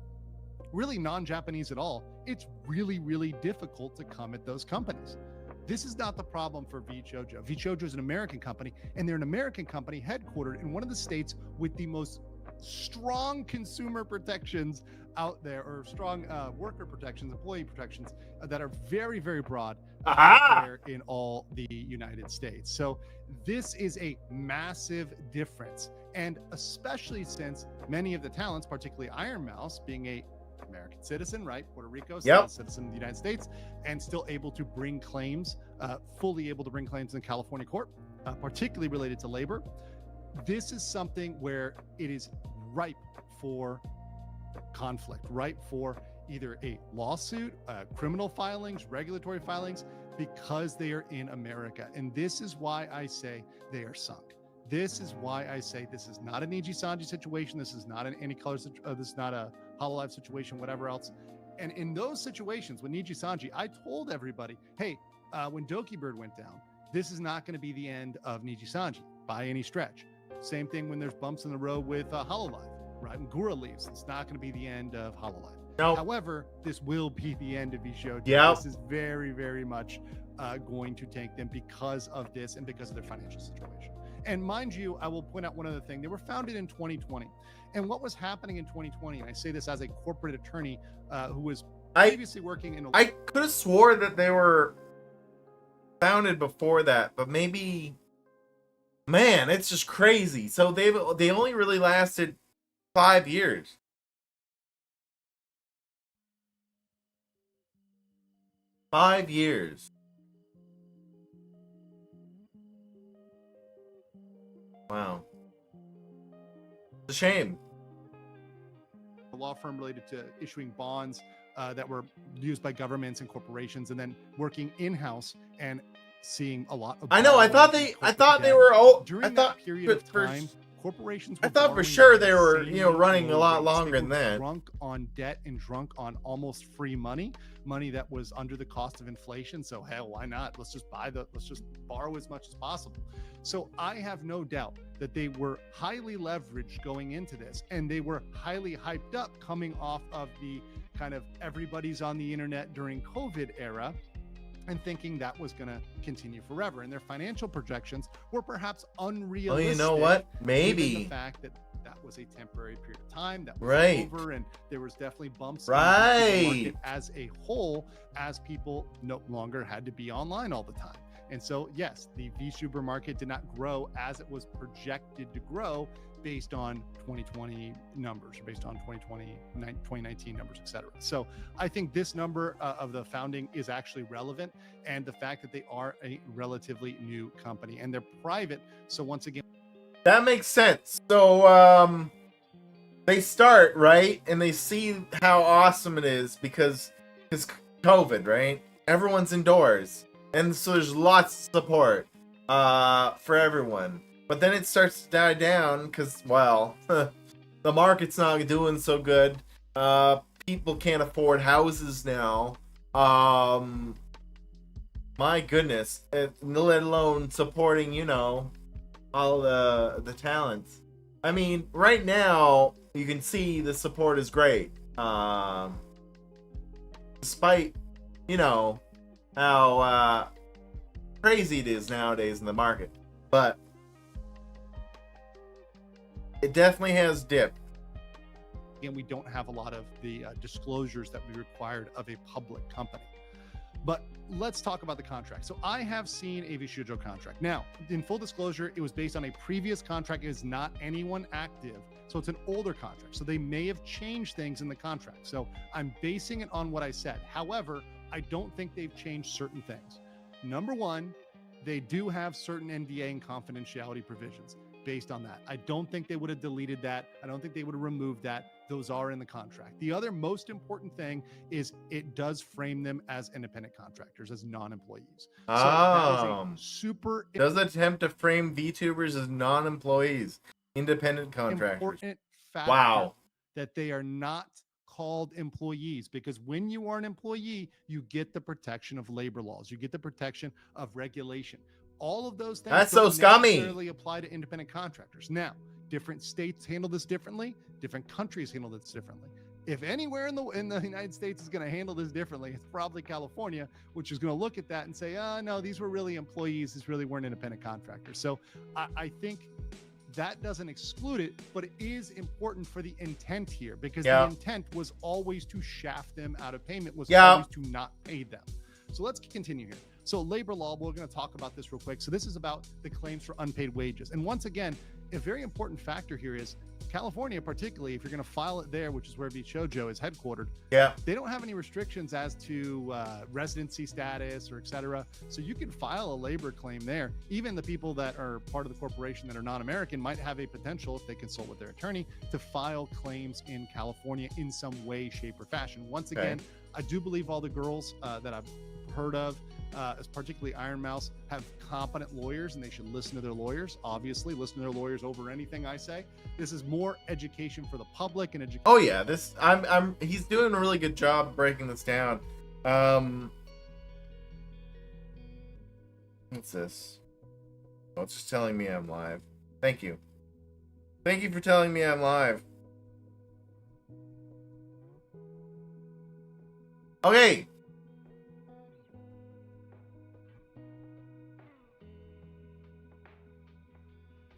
really non-Japanese at all, it's really, really difficult to come at those companies. This is not the problem for VShojo. VShojo is an American company, and they're an American company headquartered in one of the states with the most strong consumer protections out there, or strong worker protections, employee protections that are very, very broad out there in all the United States. So this is a massive difference. And especially since many of the talents, particularly Iron Mouse, being a American citizen, right? Puerto Rico, citizen of the United States, and still able to bring claims, fully able to bring claims in California court, particularly related to labor. This is something where it is ripe for conflict, ripe for either a lawsuit, criminal filings, regulatory filings, because they are in America. And this is why I say they are sunk. This is why I say this is not an Niji Sanji situation. This is not an any color. This is not a Hololive situation, whatever else. And in those situations, with Niji Sanji, I told everybody, hey, when Doki Bird went down, this is not going to be the end of Niji Sanji by any stretch. Same thing when there's bumps in the road with Hololive, right? When Gura leaves, it's not going to be the end of Hololive. Nope. However, this will be the end of VShojo. Yep. This is very, very much going to tank them because of this and because of their financial situation. And mind you, I will point out one other thing. They were founded in 2020. And what was happening in 2020, and I say this as a corporate attorney who was previously working in I could have swore that they were founded before that, but maybe, man, it's just crazy. So they only really lasted 5 years. Five years. Wow. It's a shame. a law firm related to issuing bonds that were used by governments and corporations, and then working in-house and seeing a lot of. I know. I thought they were old. During that period of time, corporations. I thought for sure they were, running a lot longer than that. Drunk on debt and drunk on almost free money that was under the cost of inflation. So hell, why not? Let's just borrow as much as possible. So I have no doubt that they were highly leveraged going into this, and they were highly hyped up coming off of the kind of everybody's on the internet during COVID era, and thinking that was going to continue forever. And their financial projections were perhaps unrealistic. Well, you know what? Maybe the fact that was a temporary period of time that was right over, and there was definitely bumps right in the market as a whole, as people no longer had to be online all the time. And so, yes, the VTuber market did not grow as it was projected to grow based on 2020 numbers, or based on 2019 numbers, etc. So I think this number of the founding is actually relevant, and the fact that they are a relatively new company and they're private. So once again, that makes sense. So they start right, and they see how awesome it is because COVID, right? Everyone's indoors, and so there's lots of support for everyone. But then it starts to die down because, well, the market's not doing so good. People can't afford houses now. My goodness, let alone supporting, all the talents. I mean, right now you can see the support is great. Despite, how crazy it is nowadays in the market, but it definitely has dipped. And we don't have a lot of the disclosures that we required of a public company. But let's talk about the contract. So I have seen a VShojo contract. Now, in full disclosure, it was based on a previous contract. It is not anyone active. So it's an older contract. So they may have changed things in the contract. So I'm basing it on what I said. However, I don't think they've changed certain things. Number one, they do have certain NDA and confidentiality provisions based on that. I don't think they would have deleted that. I don't think they would have removed that. Those are in the contract. The other most important thing is it does frame them as independent contractors, as non-employees. So that is a super does attempt to frame VTubers as non-employees, independent contractors. Important factor Wow. that they are not called employees, because when you are an employee, you get the protection of labor laws. You get the protection of regulation. All of those things that's so scummy. Necessarily apply to independent contractors. Now, different states handle this differently. Different countries handle this differently. If anywhere in the United States is going to handle this differently, it's probably California, which is going to look at that and say, no, these were really employees. These really weren't independent contractors. So I think that doesn't exclude it, but it is important for the intent here, because the intent was always to shaft them out of payment, was always to not pay them. So let's continue here. So labor law, we're going to talk about this real quick. So this is about the claims for unpaid wages. And once again, a very important factor here is California, particularly if you're going to file it there, which is where VShojo is headquartered. They don't have any restrictions as to residency status or et cetera. So you can file a labor claim there. Even the people that are part of the corporation that are non-American might have a potential, if they consult with their attorney, to file claims in California in some way, shape, or fashion. Once again, I do believe all the girls that I've heard of, particularly Iron Mouse, have competent lawyers, and they should listen to their lawyers. Obviously, listen to their lawyers over anything I say. This is more education for the public and education. Oh yeah, he's doing a really good job breaking this down. What's this? Oh, it's just telling me I'm live. Thank you. Thank you for telling me I'm live. Okay.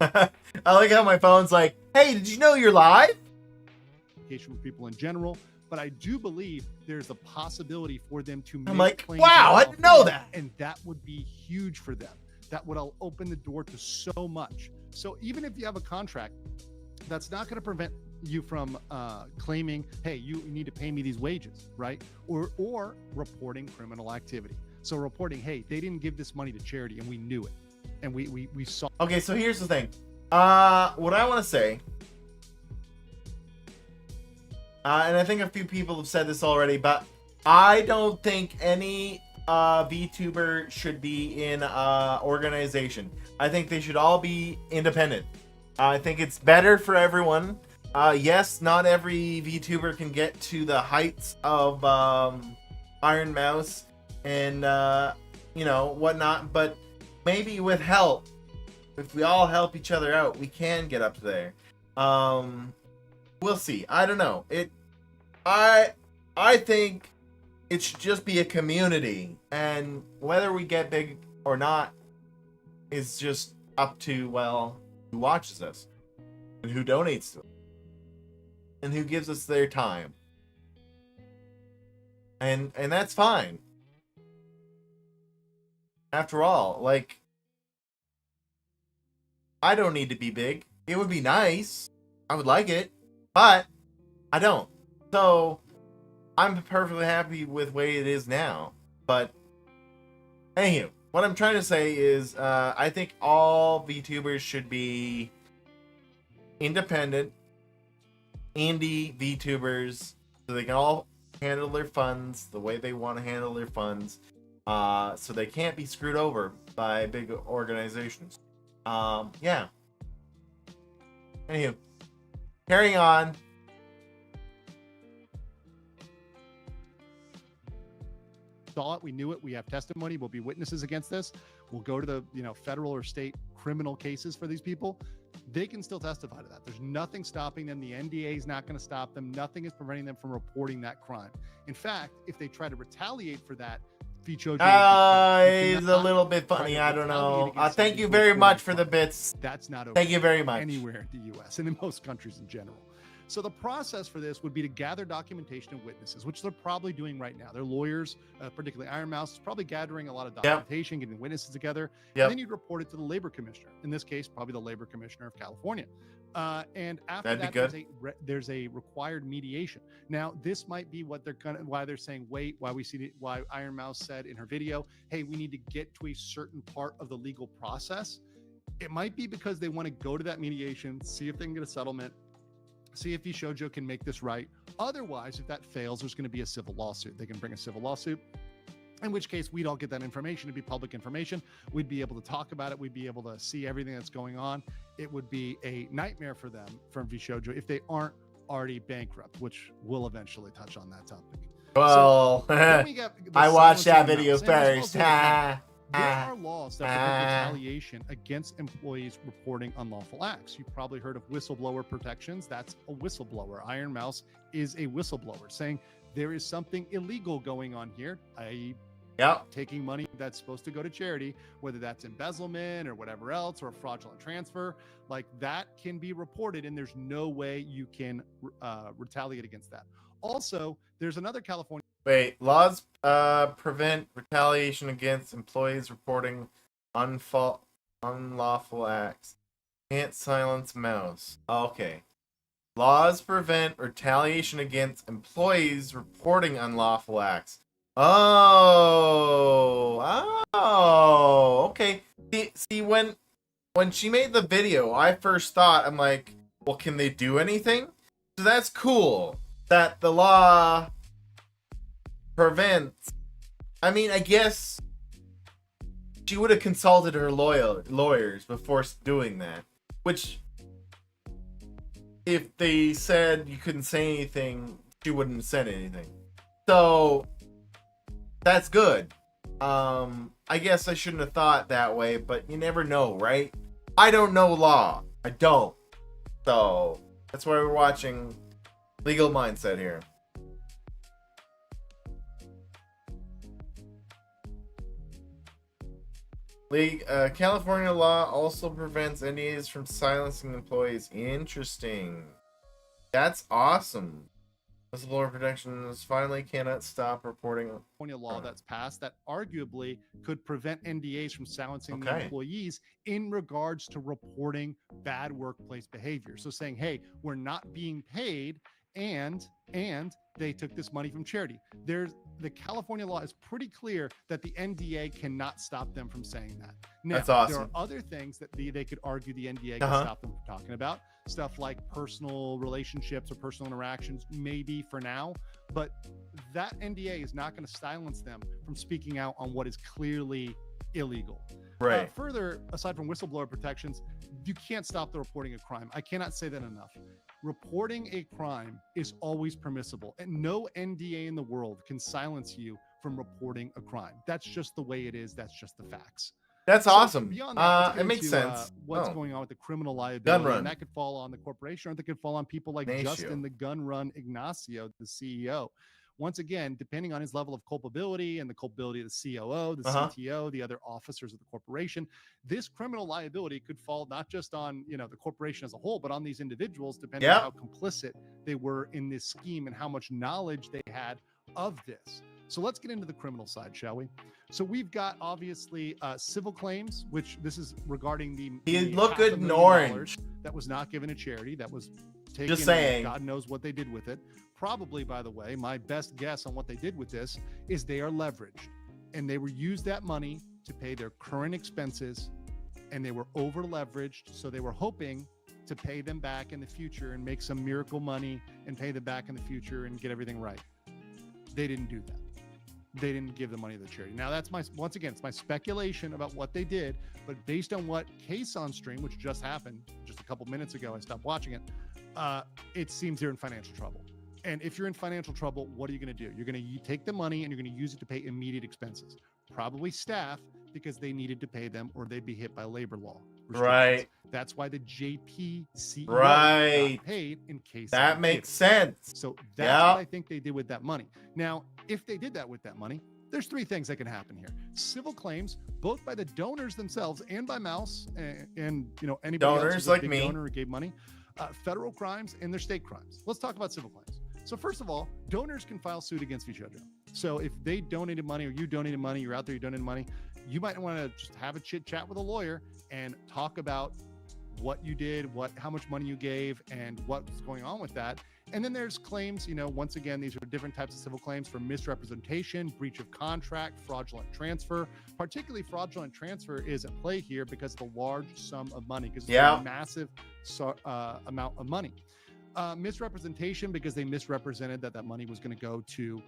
I like how my phone's like, hey, did you know you're live? For people in general, but I do believe there's a possibility for them to make I'm like, claims wow, I didn't know that. And that would be huge for them. That would open the door to so much. So even if you have a contract, that's not going to prevent you from claiming, hey, you need to pay me these wages, right? Or reporting criminal activity. So reporting, hey, they didn't give this money to charity and we knew it. And we saw. Okay, so here's the thing. What I want to say, and I think a few people have said this already, but I don't think any VTuber should be in organization. I think they should all be independent. I think it's better for everyone. Yes, not every VTuber can get to the heights of Iron Mouse and whatnot, but maybe with help, if we all help each other out, we can get up there. We'll see. I don't know. I think it should just be a community, and whether we get big or not is just up to, well, who watches us and who donates to us and who gives us their time. And that's fine. After all, like, I don't need to be big. It would be nice. I would like it, but I don't. So I'm perfectly happy with the way it is now. But anywho, what I'm trying to say is I think all VTubers should be independent, indie VTubers, so they can all handle their funds the way they want to handle their funds, so they can't be screwed over by big organizations. Yeah. Anywho, carrying on. Saw it, we knew it, we have testimony, we'll be witnesses against this. We'll go to the federal or state criminal cases for these people. They can still testify to that. There's nothing stopping them. The NDA is not going to stop them. Nothing is preventing them from reporting that crime. In fact, if they try to retaliate for that, VShojo is a little bit funny. I don't know. Thank you very much for the bits. That's not okay. Thank you very much. Anywhere in the U.S. and in most countries in general. So the process for this would be to gather documentation and witnesses, which they're probably doing right now. Their lawyers, particularly Iron Mouse, is probably gathering a lot of documentation, getting witnesses together. And then you'd report it to the labor commissioner. In this case, probably the labor commissioner of California. And after that, there's a required mediation. Now, this might be what they're why they're saying wait. Why Iron Mouse said in her video, hey, we need to get to a certain part of the legal process. It might be because they want to go to that mediation, see if they can get a settlement, see if VShojo can make this right. Otherwise, if that fails, there's going to be a civil lawsuit. They can bring a civil lawsuit, in which case we'd all get that information. It'd be public information. We'd be able to talk about it. We'd be able to see everything that's going on. It would be a nightmare for them, from VShojo, if they aren't already bankrupt, which we'll eventually touch on that topic. Well, so I watched that video first. There are laws that prevent retaliation against employees reporting unlawful acts. You've probably heard of whistleblower protections. That's a whistleblower. Iron Mouse is a whistleblower saying there is something illegal going on here, i.e., taking money that's supposed to go to charity, whether that's embezzlement or whatever else, or a fraudulent transfer. Like, that can be reported, and there's no way you can retaliate against that. Also, there's another California. Wait, laws prevent retaliation against employees reporting unlawful acts. Can't silence Mouse. Okay. Laws prevent retaliation against employees reporting unlawful acts. Oh, okay. See, when she made the video, I first thought, I'm like, well, can they do anything? So that's cool that the law prevents. I mean, I guess she would have consulted her lawyers before doing that. Which, if they said you couldn't say anything, she wouldn't have said anything. So that's good. I guess I shouldn't have thought that way, but you never know, right? I don't know law. I don't. So that's why we're watching Legal Mindset here. California law also prevents NDAs from silencing employees. Interesting. That's awesome. Whistleblower protections finally cannot stop reporting. California law that's passed that arguably could prevent NDAs from silencing the employees in regards to reporting bad workplace behavior. So saying, hey, we're not being paid, and they took this money from charity. The California law is pretty clear that the NDA cannot stop them from saying that. Now, that's awesome. There are other things that they could argue the NDA can stop them from talking about. Stuff like personal relationships or personal interactions, maybe for now. But that NDA is not going to silence them from speaking out on what is clearly illegal. Right. Further, aside from whistleblower protections, you can't stop the reporting of crime. I cannot say that enough. Reporting a crime is always permissible, and no NDA in the world can silence you from reporting a crime. That's just the way it is. That's just the facts. That's awesome. Beyond that, it makes sense. What's going on with the criminal liability? And that could fall on the corporation, or that could fall on people like Justin the Gun Run Ignacio, the CEO. Once again, depending on his level of culpability and the culpability of the COO, the CTO, the other officers of the corporation, this criminal liability could fall not just on the corporation as a whole, but on these individuals, depending on how complicit they were in this scheme and how much knowledge they had of this. So let's get into the criminal side, shall we? So we've got obviously civil claims, which this is regarding the he looked good in orange that was not given to charity, that was taken. Just saying. God knows what they did with it. Probably, by the way, my best guess on what they did with this is they are leveraged, and they were used that money to pay their current expenses, and they were over leveraged. So they were hoping to pay them back in the future and make some miracle money and pay them back in the future and get everything right. They didn't do that. They didn't give the money to the charity. Now that's once again, it's my speculation about what they did, but based on what Case on Stream, which just happened just a couple minutes ago, I stopped watching it. It seems they're in financial trouble. And if you're in financial trouble, what are you going to do? You're going to take the money and you're going to use it to pay immediate expenses, probably staff, because they needed to pay them or they'd be hit by labor law. Right. That's why the JP CEO got paid in case that makes sense. So that's what I think they did with that money. Now, if they did that with that money, there's three things that can happen here. Civil claims, both by the donors themselves and by Mouse and anybody donors else who's a like big me, donor who gave money. federal crimes and their state crimes. Let's talk about civil claims. So first of all, donors can file suit against VShojo. So if they donated money or you donated money, you're out there, you donated money, you might want to just have a chit chat with a lawyer and talk about what you did, how much money you gave, and what's going on with that. And then there's claims, once again, these are different types of civil claims for misrepresentation, breach of contract, fraudulent transfer. Particularly fraudulent transfer is at play here because of the large sum of money, because it's a massive amount of money. Misrepresentation because they misrepresented that money was going to go to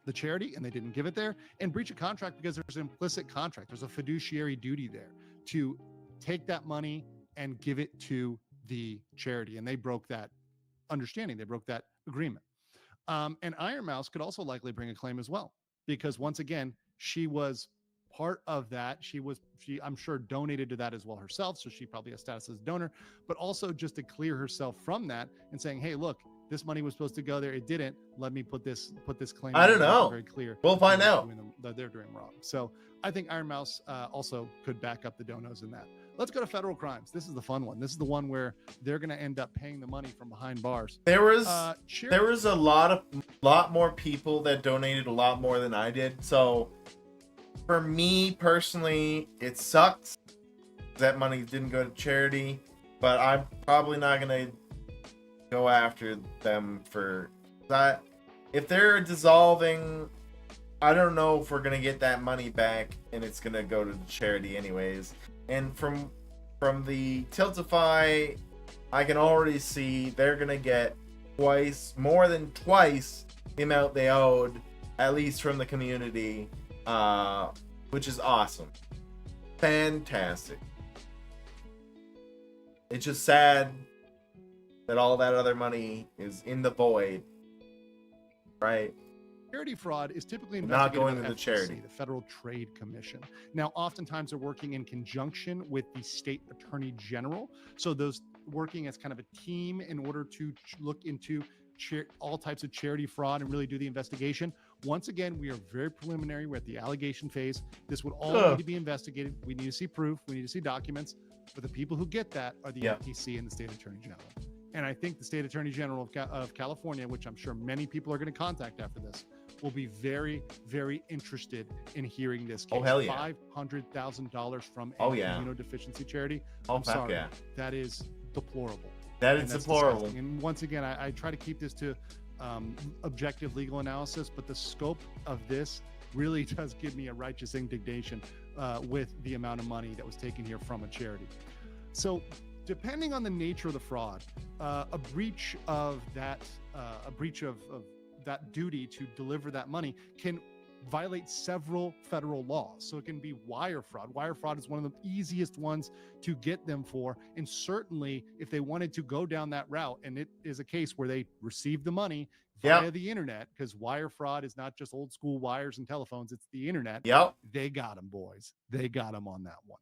the charity and they didn't give it there. And breach of contract because there's an implicit contract. There's a fiduciary duty there to take that money and give it to the charity. And they broke that understanding. They broke that agreement. And Iron Mouse could also likely bring a claim as well, because once again, she was part of that. She I'm sure donated to that as well herself. So she probably has status as a donor, but also just to clear herself from that and saying, hey, look, this money was supposed to go there. It didn't. Let me put this claim. I don't know. Very clear. We'll find out. They're doing wrong. So I think Iron Mouse also could back up the donos in that. Let's go to federal crimes. This is the fun one. This is the one where they're going to end up paying the money from behind bars. There was a lot more people that donated a lot more than I did. So for me personally, it sucks that money didn't go to charity, but I'm probably not going to go after them for that. If they're dissolving, I don't know if we're going to get that money back and it's going to go to the charity anyways. And from the Tiltify, I can already see they're going to get more than twice the amount they owed, at least from the community, which is awesome. Fantastic. It's just sad that all that other money is in the void, right? Charity fraud is typically not investigated going by to the FTC, charity, the Federal Trade Commission. Now, oftentimes they're working in conjunction with the state attorney general. So those working as kind of a team in order to look into all types of charity fraud and really do the investigation. Once again, we are very preliminary. We're at the allegation phase. This would all need to be investigated. We need to see proof. We need to see documents. But the people who get that are the FTC and the state attorney general. And I think the state attorney general of California, which I'm sure many people are going to contact after this, will be very, very interested in hearing this case. Oh, hell yeah. $500,000 from an immunodeficiency charity. I'm sorry. Yeah. That is deplorable. That's deplorable. Disgusting. And once again, I try to keep this to objective legal analysis, but the scope of this really does give me a righteous indignation with the amount of money that was taken here from a charity. So depending on the nature of the fraud, a breach of that duty to deliver that money can violate several federal laws. So it can be wire fraud. Wire fraud is one of the easiest ones to get them for. And certainly if they wanted to go down that route, and it is a case where they received the money via the internet, because wire fraud is not just old school wires and telephones, it's the internet. They got them, boys. They got them on that one.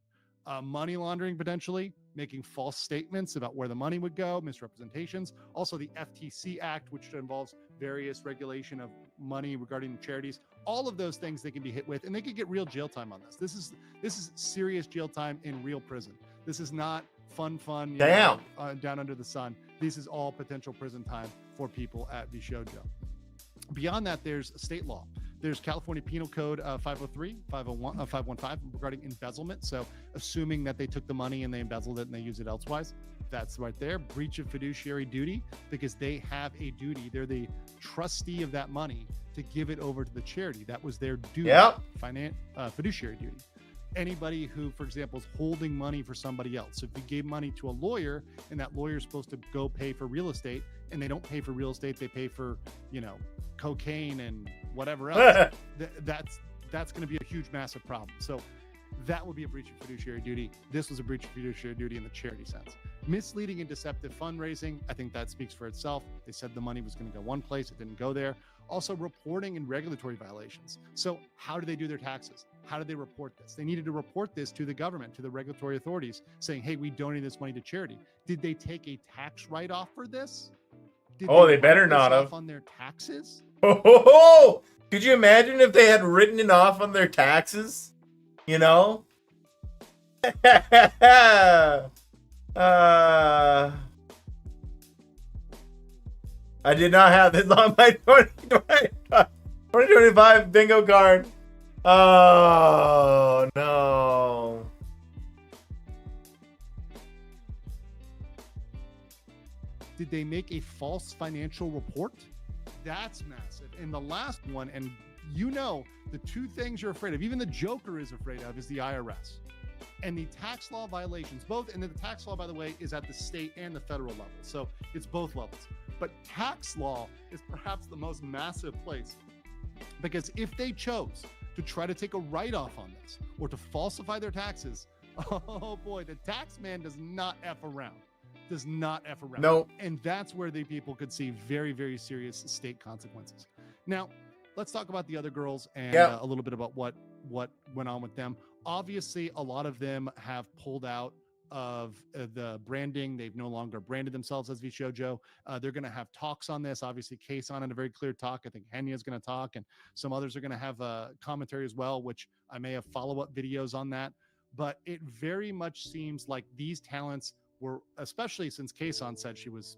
Money laundering, potentially making false statements about where the money would go, misrepresentations. Also the FTC Act, which involves various regulation of money regarding charities. All of those things they can be hit with, and they could get real jail time on this. This is serious jail time in real prison. This is not fun, down under the sun. This is all potential prison time for people at VShojo. Beyond that, there's state law. There's California Penal Code 503, 501, 515 regarding embezzlement. So assuming that they took the money and they embezzled it and they use it elsewise, that's right there. Breach of fiduciary duty, because they have a duty. They're the trustee of that money to give it over to the charity. That was their duty, fiduciary duty. Anybody who, for example, is holding money for somebody else. So if you gave money to a lawyer and that lawyer is supposed to go pay for real estate, and they don't pay for real estate, they pay for, cocaine and whatever else, that's going to be a huge, massive problem. So that would be a breach of fiduciary duty. This was a breach of fiduciary duty in the charity sense. Misleading and deceptive fundraising, I think that speaks for itself. They said the money was going to go one place, it didn't go there. Also reporting and regulatory violations. So how do they do their taxes? How do they report this? They needed to report this to the government, to the regulatory authorities, saying, hey, we donated this money to charity. Did they take a tax write-off for this? They better not have. On their taxes? Oh, could you imagine if they had written it off on their taxes? I did not have this on my 2025 bingo card. Oh, no. Did they make a false financial report? That's massive. And the last one, and you know, the two things you're afraid of, even the Joker is afraid of, is the IRS. And the tax law violations, both, and the tax law, by the way, is at the state and the federal level. So it's both levels. But tax law is perhaps the most massive place, because if they chose to try to take a write-off on this or to falsify their taxes, oh boy, the tax man does not F around. Does not F around. Nope. And that's where the people could see very, very serious state consequences. Now, let's talk about the other girls and a little bit about what went on with them. Obviously, a lot of them have pulled out of the branding. They've no longer branded themselves as VShojo. They're going to have talks on this. Obviously, Case on it, a very clear talk. I think Henya is going to talk, and some others are going to have a commentary as well, which I may have follow-up videos on that. But it very much seems like these talents were, especially since Kason said she was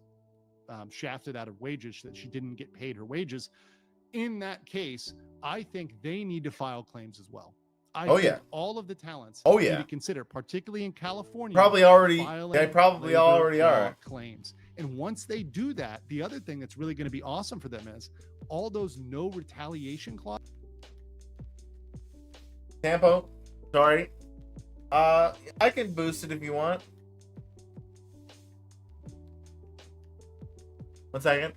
shafted out of wages, that she didn't get paid her wages. In that case, I think they need to file claims as well. I think all of the talents need to consider, particularly in California, probably already are claims. And once they do that, the other thing that's really going to be awesome for them is all those no retaliation clauses. Tampo, sorry. I can boost it if you want. 1 second.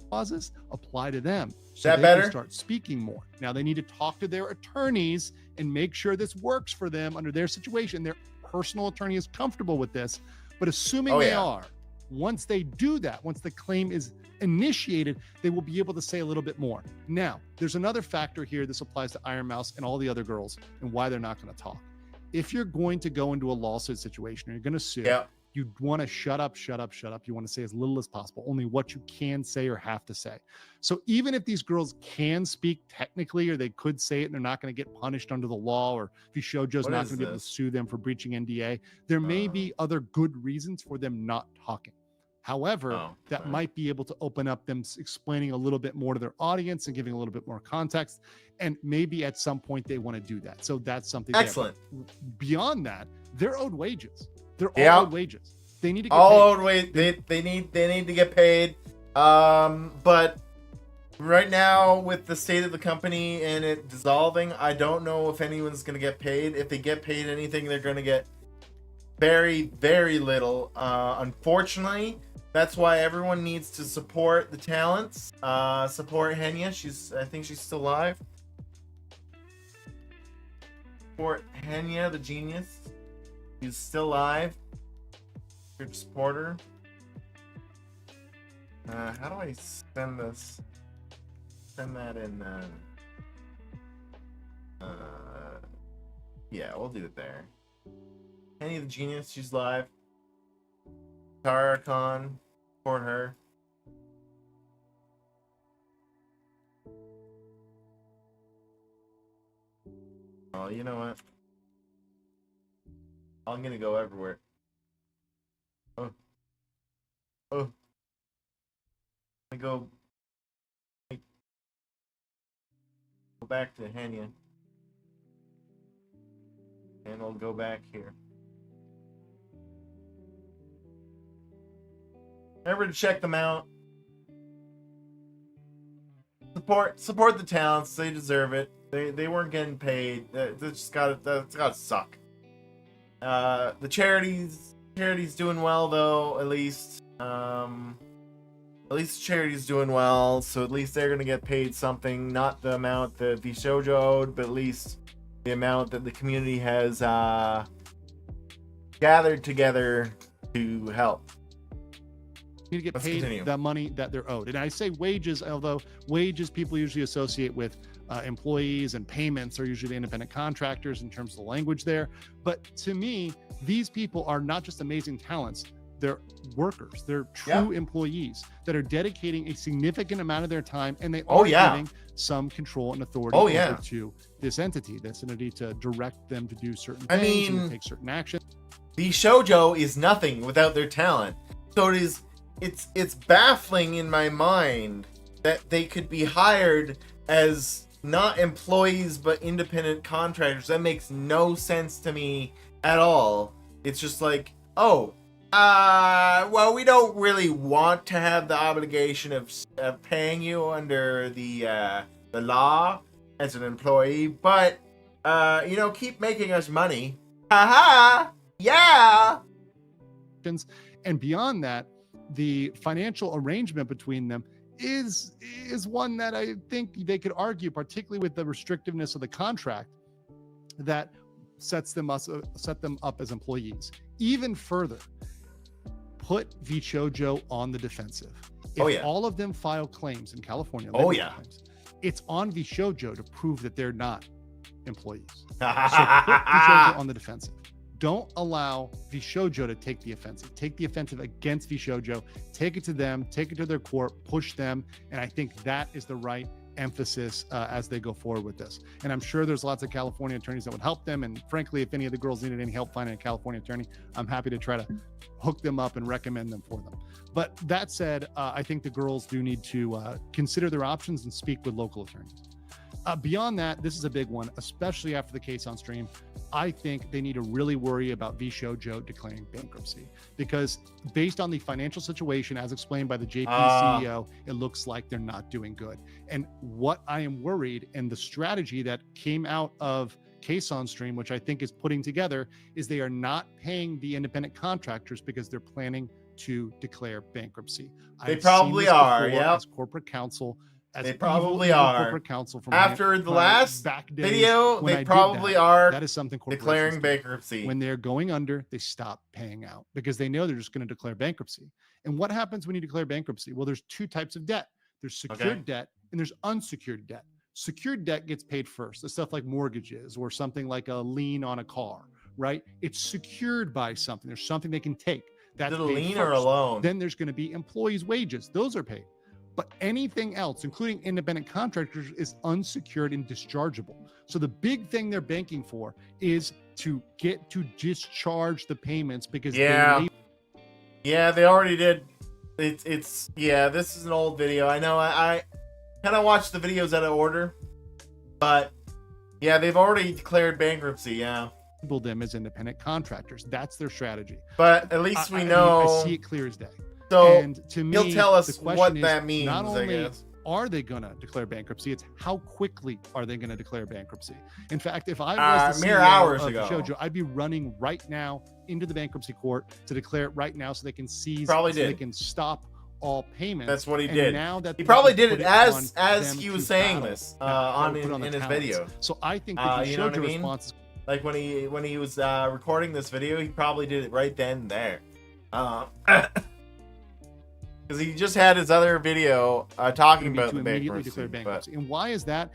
Clauses apply to them. So that better? Can start speaking more. Now they need to talk to their attorneys and make sure this works for them under their situation. Their personal attorney is comfortable with this, but assuming they are, once they do that, once the claim is initiated, they will be able to say a little bit more. Now, there's another factor here. This applies to Iron Mouse and all the other girls and why they're not going to talk. If you're going to go into a lawsuit situation, or you're going to sue, you want to shut up. You want to say as little as possible, only what you can say or have to say. So even if these girls can speak technically, or they could say it and they're not going to get punished under the law, or VShojo's not going to be able to sue them for breaching NDA, there may be other good reasons for them not talking. However, that might be able to open up them explaining a little bit more to their audience and giving a little bit more context. And maybe at some point they want to do that. So that's something. Excellent. Beyond that, they're owed wages. They're all owed wages. They need to get all paid. owed wages. They need to get paid. But right now, with the state of the company and it dissolving, I don't know if anyone's going to get paid. If they get paid anything, they're going to get very, very little. Unfortunately, that's why everyone needs to support the talents. Support Henya. I think she's still alive. Support Henya, the genius. He's still alive. Good supporter. How do I send this? Send that in. Yeah, we'll do it there. Henya, the genius. She's live. Tara Khan. Support her. Oh, you know what? I'm gonna go everywhere. Go back to Henya. And we'll go back here. Remember to check them out. Support the talents. They deserve it. They weren't getting paid. That's gotta suck. The charity's doing well though, at least. At least the charity's doing well, so at least they're gonna get paid something, not the amount that VShojo owed, but at least the amount that the community has gathered together to help. Need to get paid that money that they're owed. And I say wages, although wages people usually associate with employees, and payments are usually independent contractors in terms of the language there. But to me, these people are not just amazing talents. They're workers. They're true employees that are dedicating a significant amount of their time, and they are giving some control and authority over to this entity to direct them to do certain things and take certain actions. VShojo is nothing without their talent. So it's baffling in my mind that they could be hired as not employees but independent contractors. That makes no sense to me at all. It's just like, oh, well, we don't really want to have the obligation of paying you under the law as an employee, but keep making us money. Haha, yeah. And beyond that, the financial arrangement between them is one that I think they could argue, particularly with the restrictiveness of the contract, that set them up as employees. Even further, put VShojo on the defensive. If all of them file claims in California, claims, it's on VShojo to prove that they're not employees. So put VShojo on the defensive. Don't allow VShojo to take the offensive. Take the offensive against VShojo. Take it to them. Take it to their court. Push them. And I think that is the right emphasis as they go forward with this. And I'm sure there's lots of California attorneys that would help them. And frankly, if any of the girls needed any help finding a California attorney, I'm happy to try to hook them up and recommend them for them. But that said, I think the girls do need to consider their options and speak with local attorneys. Beyond that, this is a big one, especially after the case on stream. I think they need to really worry about VShojo declaring bankruptcy, because based on the financial situation, as explained by the JP CEO, it looks like they're not doing good. And what I am worried, and the strategy that came out of case on stream, which I think is putting together, is they are not paying the independent contractors because they're planning to declare bankruptcy. They probably are, yeah. As corporate counsel. They probably are. Corporate counsel from after the last video, they probably are. That is something declaring bankruptcy. When they're going under, they stop paying out because they know they're just going to declare bankruptcy. And what happens when you declare bankruptcy? Well, there's two types of debt. There's secured debt and there's unsecured debt. Secured debt gets paid first. The stuff like mortgages or something like a lien on a car, right? It's secured by something. There's something they can take. That's a lien or a loan. Then there's going to be employees' wages. Those are paid. But anything else, including independent contractors, is unsecured and dischargeable. So the big thing they're banking for is to get to discharge the payments because they already did. This is an old video. I know I kind of watched the videos out of order, but yeah, they've already declared bankruptcy. Yeah. Them as independent contractors. That's their strategy. But at least we know. I see it clear as day. So and to me, he'll tell us what is, that means. Not only I guess. Are they going to declare bankruptcy, it's how quickly are they going to declare bankruptcy. In fact, if I was the mere CEO hours of ago, VShojo, I'd be running right now into the bankruptcy court to declare it right now so they can seize, they can stop all payments. That's what he did. Now that he probably did it as he was saying this in his video. So I think the VShojo response is like when he was recording this video, he probably did it right then and there. Because he just had his other video talking about the bankruptcy. And why is that?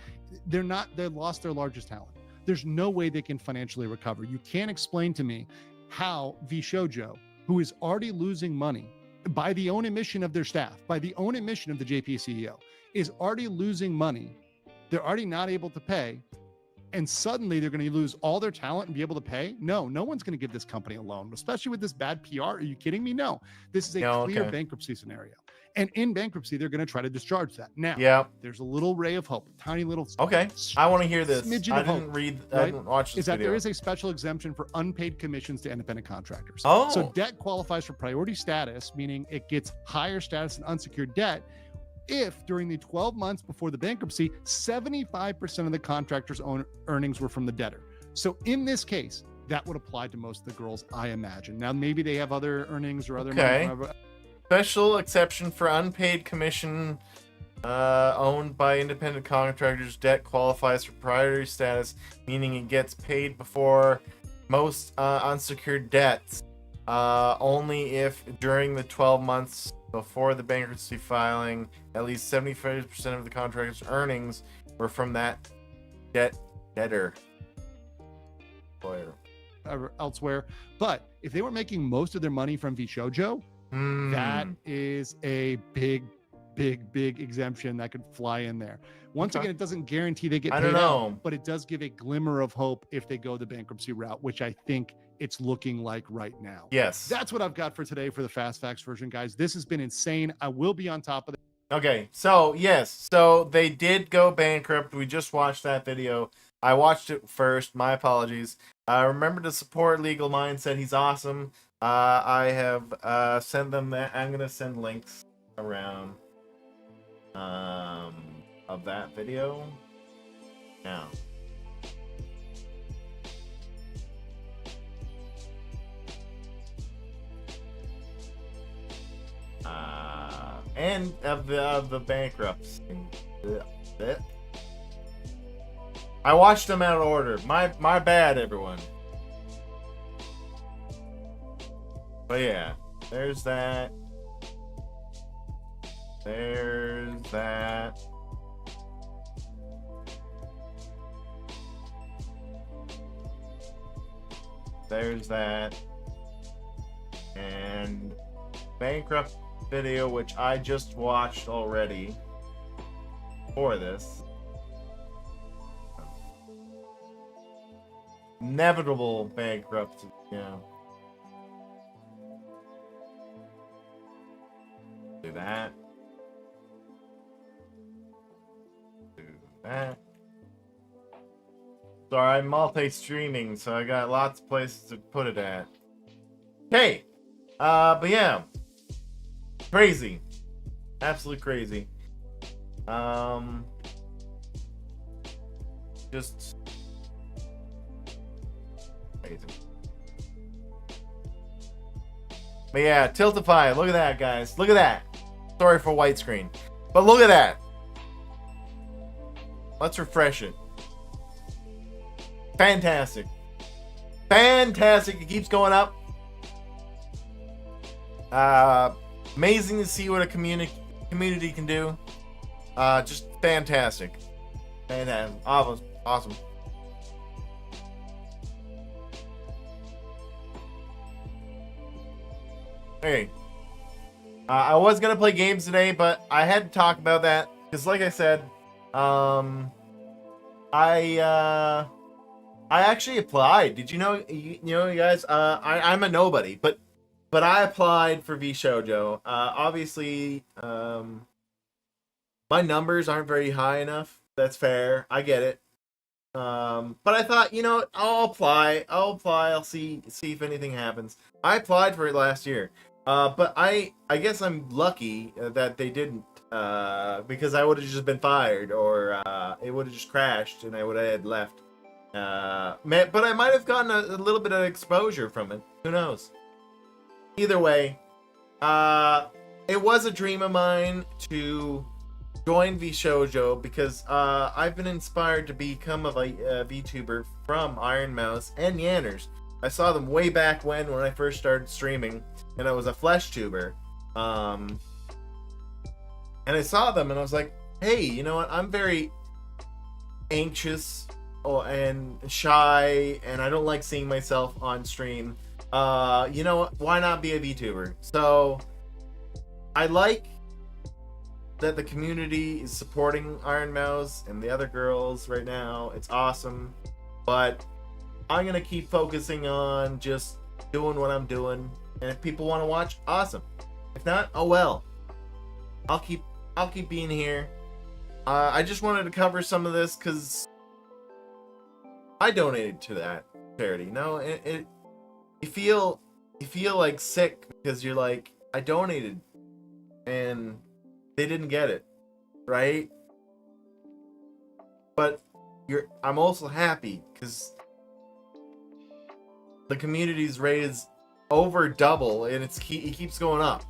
They lost their largest talent. There's no way they can financially recover. You can't explain to me how VShojo, who is already losing money by the own admission of their staff, by the own admission of the JP CEO, is already losing money. They're already not able to pay. And suddenly they're going to lose all their talent and be able to pay? No one's going to give this company a loan, especially with this bad PR. Are you kidding me? No, this is a clear bankruptcy scenario. And in bankruptcy, they're going to try to discharge that. Now, there's a little ray of hope, tiny little. Okay, I want to hear this. I didn't watch this video. that there is a special exemption for unpaid commissions to independent contractors. Oh. So debt qualifies for priority status, meaning it gets higher status than unsecured debt if during the 12 months before the bankruptcy, 75% of the contractor's own earnings were from the debtor. So in this case, that would apply to most of the girls, I imagine. Now, maybe they have other earnings or other money. Special exception for unpaid commission owned by independent contractors. Debt qualifies for priority status, meaning it gets paid before most unsecured debts. Only if during the 12 months before the bankruptcy filing, at least 75% of the contractor's earnings were from that debtor. Elsewhere. But if they were making most of their money from VShojo, that is a big big exemption that could fly in there. Once Okay. again, it doesn't guarantee they get I paid don't know. out, but it does give a glimmer of hope if they go the bankruptcy route, which I think it's looking like right now. Yes. That's what I've got for today for the Fast Facts version, guys. This has been insane. I will be on top of it. Okay, so yes, so they did go bankrupt. We just watched that video. I watched it first. My apologies. Remember to support Legal Mindset. He's awesome. I have sent them that. I'm gonna send links around of that video now. And of the bankrupts. I watched them out of order. My bad, everyone. But yeah, there's that. There's that. There's that. And bankrupt video, which I just watched already for this. Inevitable bankruptcy, yeah. Do that. Do that. Sorry, I'm multi-streaming, so I got lots of places to put it at. Hey! But yeah. Crazy. Absolutely crazy. Just crazy. But yeah, Tiltify, look at that, guys. Look at that. Sorry for white screen. But look at that. Let's refresh it. Fantastic. Fantastic. It keeps going up. Amazing to see what a community can do. Just fantastic. Fantastic. Awesome. Okay. I was gonna play games today, but I had to talk about that because, like I said, I actually applied. Did you know? You guys. I'm a nobody, but I applied for VShojo. Obviously, my numbers aren't very high enough. That's fair. I get it. But I thought, I'll apply. I'll see if anything happens. I applied for it last year. But I guess I'm lucky that they didn't, because I would have just been fired, or it would have just crashed and I would have had left. But I might have gotten a little bit of exposure from it. Who knows? Either way, it was a dream of mine to join VShojo because I've been inspired to become a VTuber from Iron Mouse and Yanners. I saw them way back when I first started streaming, and I was a flesh tuber. And I saw them and I was like, hey, you know what? I'm very anxious and shy, and I don't like seeing myself on stream. You know what? Why not be a VTuber? So I like that the community is supporting Iron Mouse and the other girls right now. It's awesome. But I'm gonna keep focusing on just doing what I'm doing, and if people want to watch, awesome. If not, oh well. I'll keep being here. I just wanted to cover some of this because I donated to that charity. No, you feel like sick because you're like, I donated and they didn't get it, right? But I'm also happy because the community's rate is over double, and it keeps going up.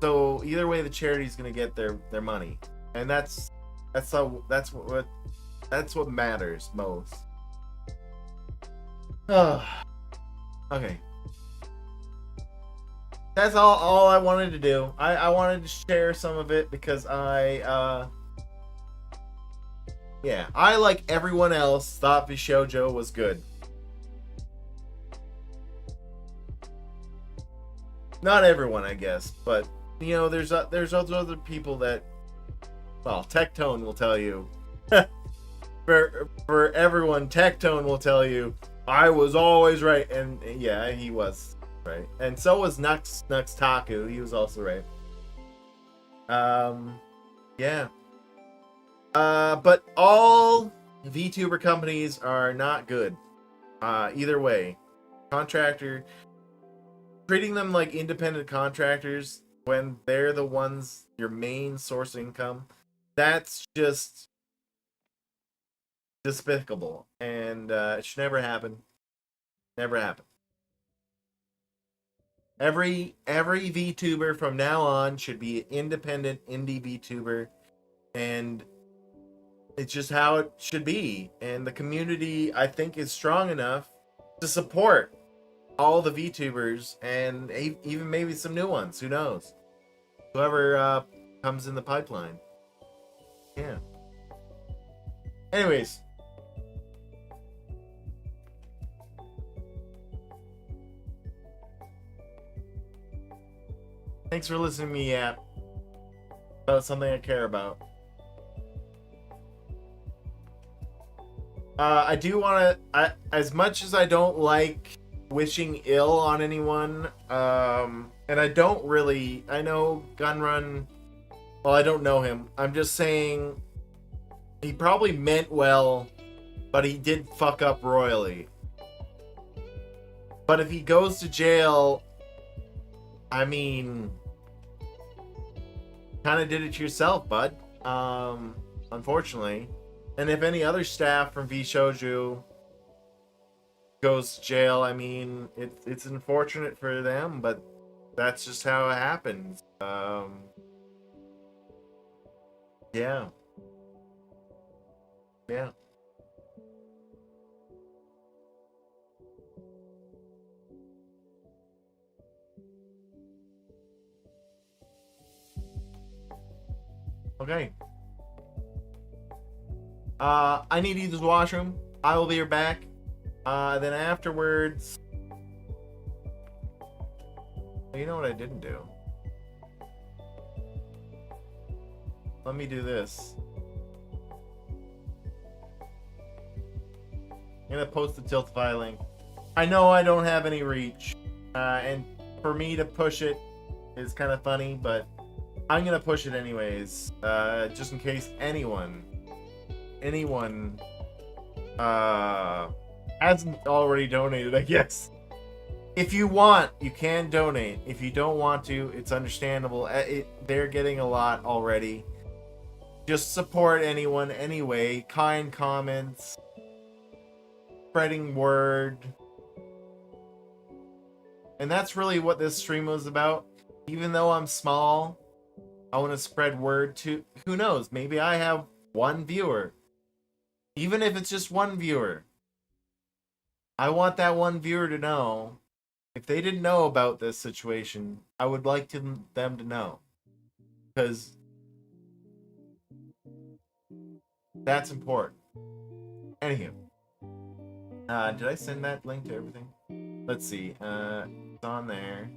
So either way, the charity's gonna get their money, and that's what matters most. Okay, that's all I wanted to do. I wanted to share some of it because I like everyone else thought VShojo was good. Not everyone, I guess, but you know, there's other people that, well, Tectone will tell you. For everyone, Tectone will tell you I was always right, and yeah, he was right, and so was Nux Taku. He was also right. Yeah. But all VTuber companies are not good. Either way, contractor treating them like independent contractors when they're the ones your main source of income, that's just despicable, and it should never happen. Never happen. Every VTuber from now on should be an independent indie VTuber, and it's just how it should be. And the community, I think, is strong enough to support all the VTubers and even maybe some new ones. Who knows? Whoever comes in the pipeline. Yeah. Anyways. Thanks for listening to me yap about something I care about. I do want to, as much as I don't like wishing ill on anyone, and I don't really, I know Gunrun, well, I don't know him. I'm just saying he probably meant well, but he did fuck up royally. But if he goes to jail, I mean, kind of did it yourself, bud. Unfortunately. And if any other staff from VShojo goes to jail, I mean, it's unfortunate for them, but that's just how it happens. Yeah. Yeah. Okay. I need to use the washroom. I will be right back. Then afterwards... You know what I didn't do? Let me do this. I'm gonna post the Tiltify link. I know I don't have any reach. And for me to push it is kind of funny, but I'm gonna push it anyways. Just in case anyone hasn't already donated, I guess. If you want, you can donate. If you don't want to, it's understandable. They're getting a lot already. Just support anyone anyway. Kind comments, spreading word. And that's really what this stream was about. Even though I'm small, I want to spread word to, who knows, maybe I have one viewer. Even if it's just one viewer. I want that one viewer to know. If they didn't know about this situation, I would like them to know. Because that's important. Anywho. Did I send that link to everything? Let's see. It's on there.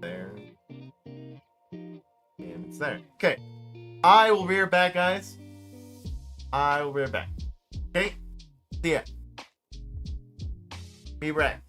There. And it's there. Okay. I will be right back, guys. I will be right back. Okay? See ya. Be right back.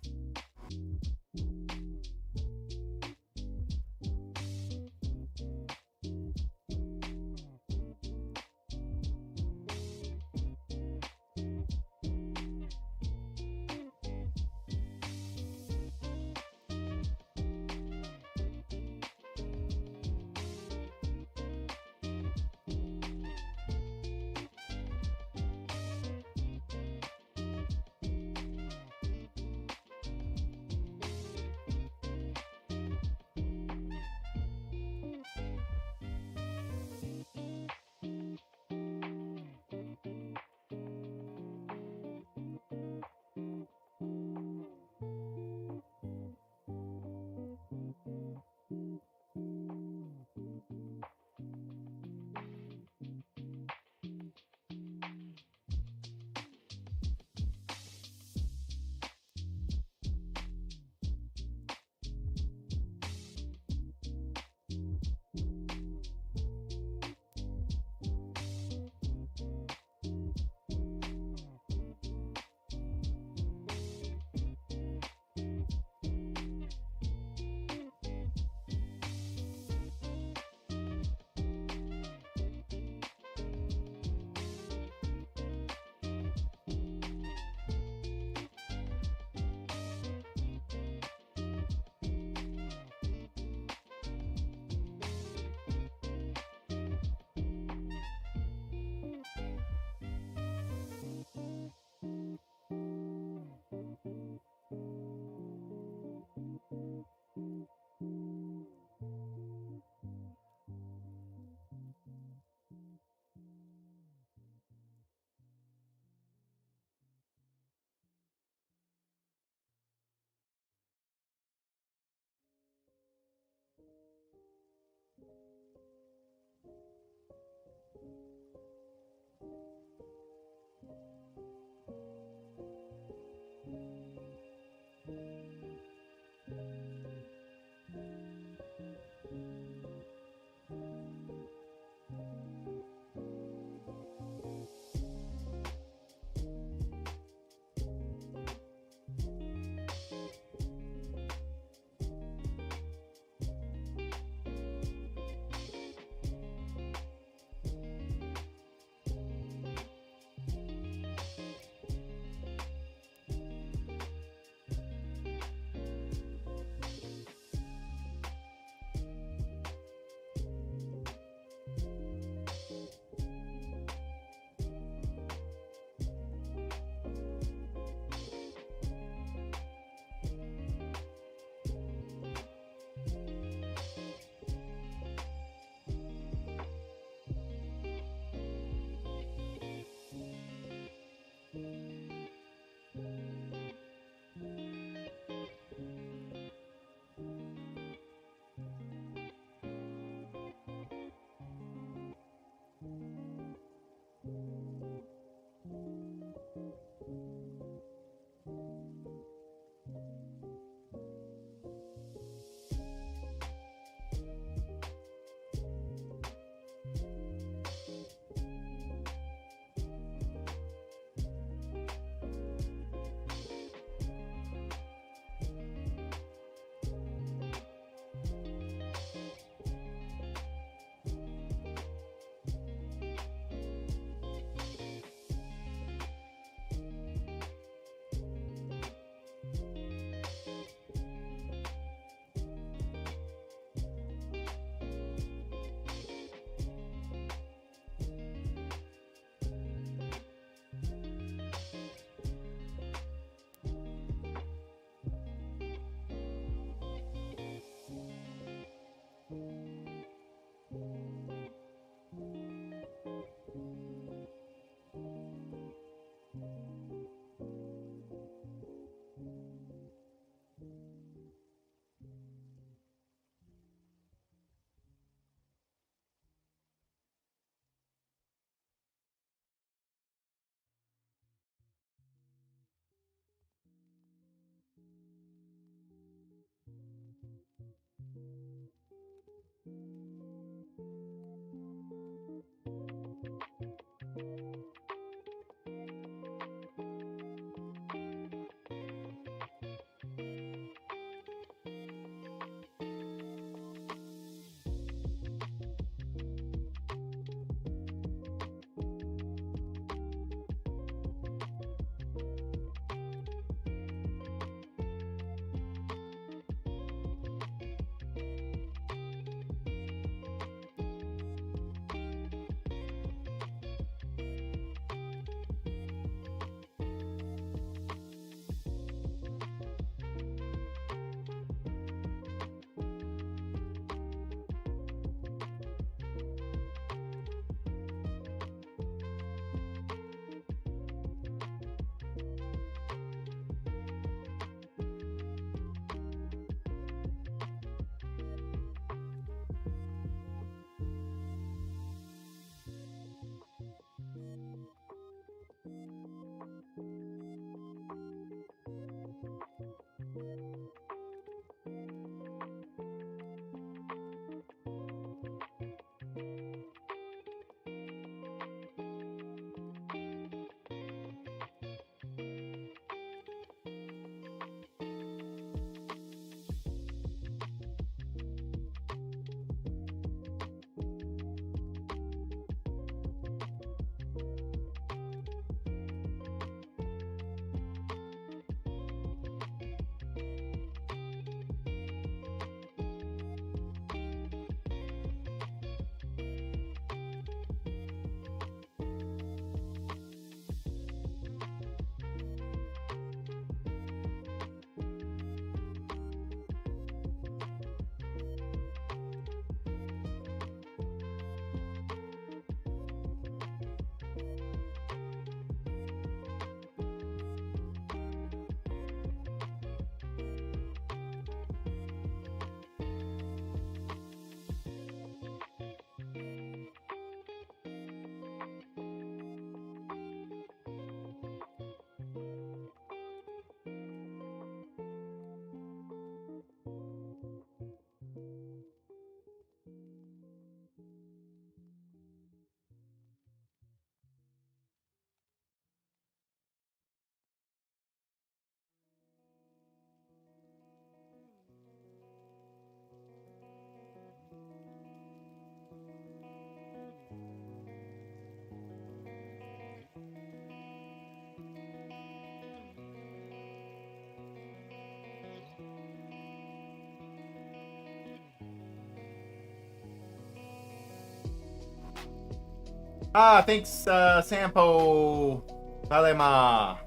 Thanks, Sampo Salema.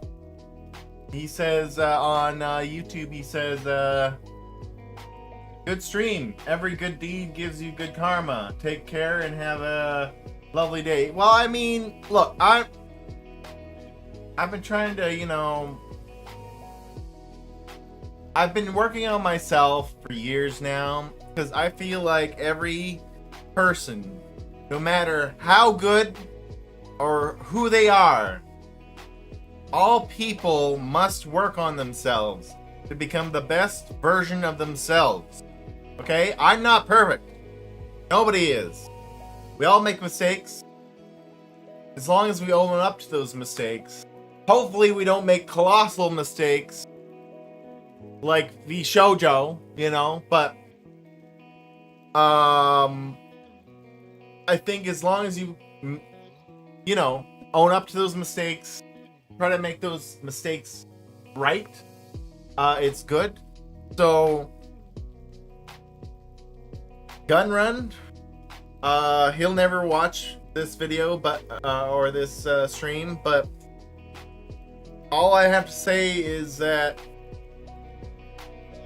He says on YouTube, he says, good stream. Every good deed gives you good karma. Take care and have a lovely day. Well, I mean, look, I've been trying to, you know, I've been working on myself for years now because I feel like every person, no matter how good or who they are, all people must work on themselves to become the best version of themselves. Okay? I'm not perfect. Nobody is. We all make mistakes. As long as we own up to those mistakes, hopefully we don't make colossal mistakes like VShojo, you know, but I think as long as you know, own up to those mistakes, try to make those mistakes right, it's good. So Gun Run, he'll never watch this video, but or this stream, but all I have to say is that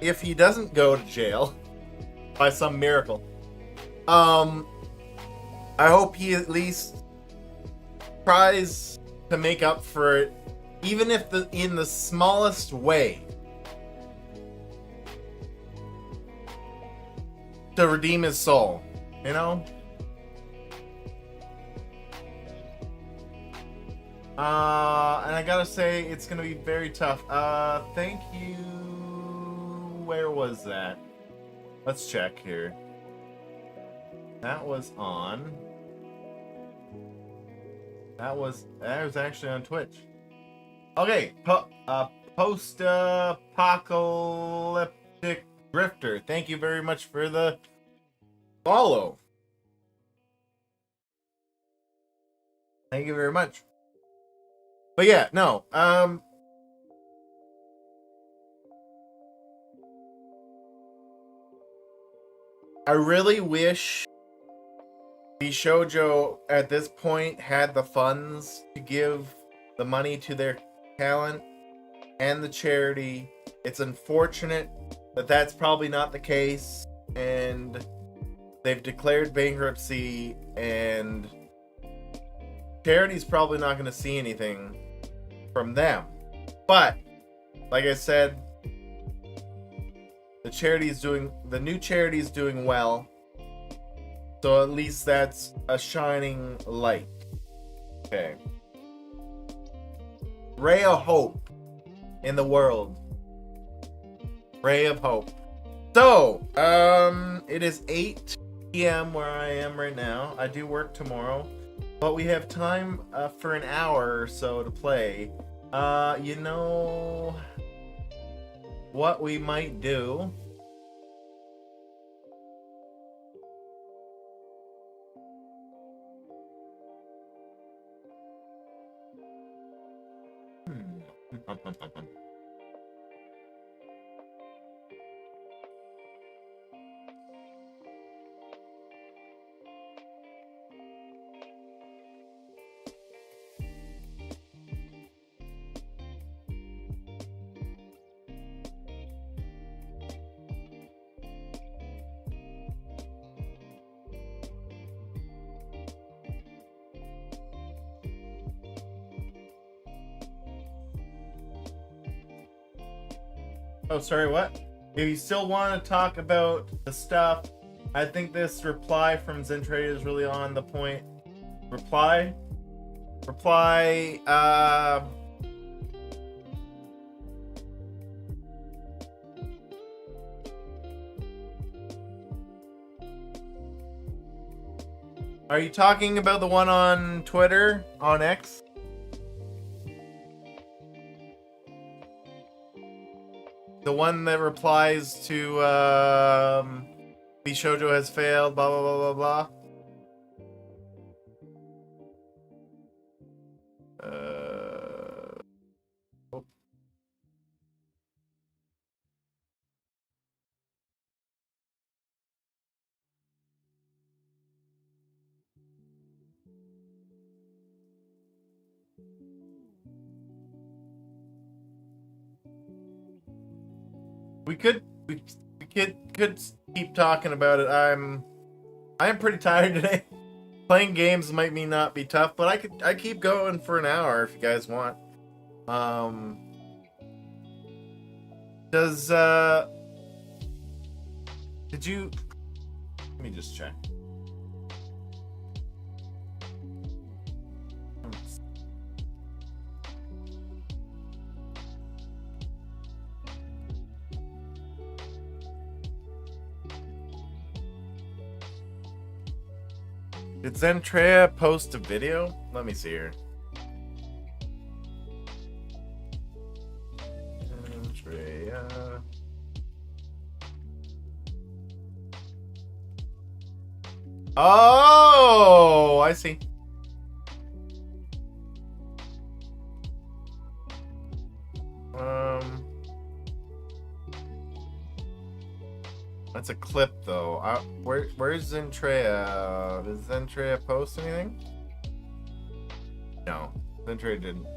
if he doesn't go to jail by some miracle, I hope he at least tries to make up for it, even if in the smallest way, to redeem his soul, you know? And I gotta say, it's gonna be very tough. Thank you. Where was that? Let's check here. That was on. That was actually on Twitch. Okay, post-apocalyptic drifter. Thank you very much for the follow. Thank you very much. But yeah, no. I really wish VShojo at this point had the funds to give the money to their talent and the charity. It's unfortunate that that's probably not the case, and they've declared bankruptcy, and charity's probably not going to see anything from them. But like I said, the new charity is doing well, so at least that's a shining light. Okay, ray of hope in the world. Ray of hope. So it is 8 p.m. where I am right now. I do work tomorrow, but we have time for an hour or so to play. You know what we might do? Oh, sorry, what? If you still want to talk about the stuff, I think this reply from Zentrade is really on the point. Reply, are you talking about the one on Twitter, on X? The one that replies to VShojo has failed, blah blah blah blah blah. Oh. we could keep talking about it. I am pretty tired today. Playing games might not be tough, but I keep going for an hour if you guys want. Did you? Let me just check. Did Zentrea post a video? Let me see here. Zentrea. Oh, I see. That's a clip though. Where's Zentrea? Does Zentrea post anything? No, Zentrea didn't.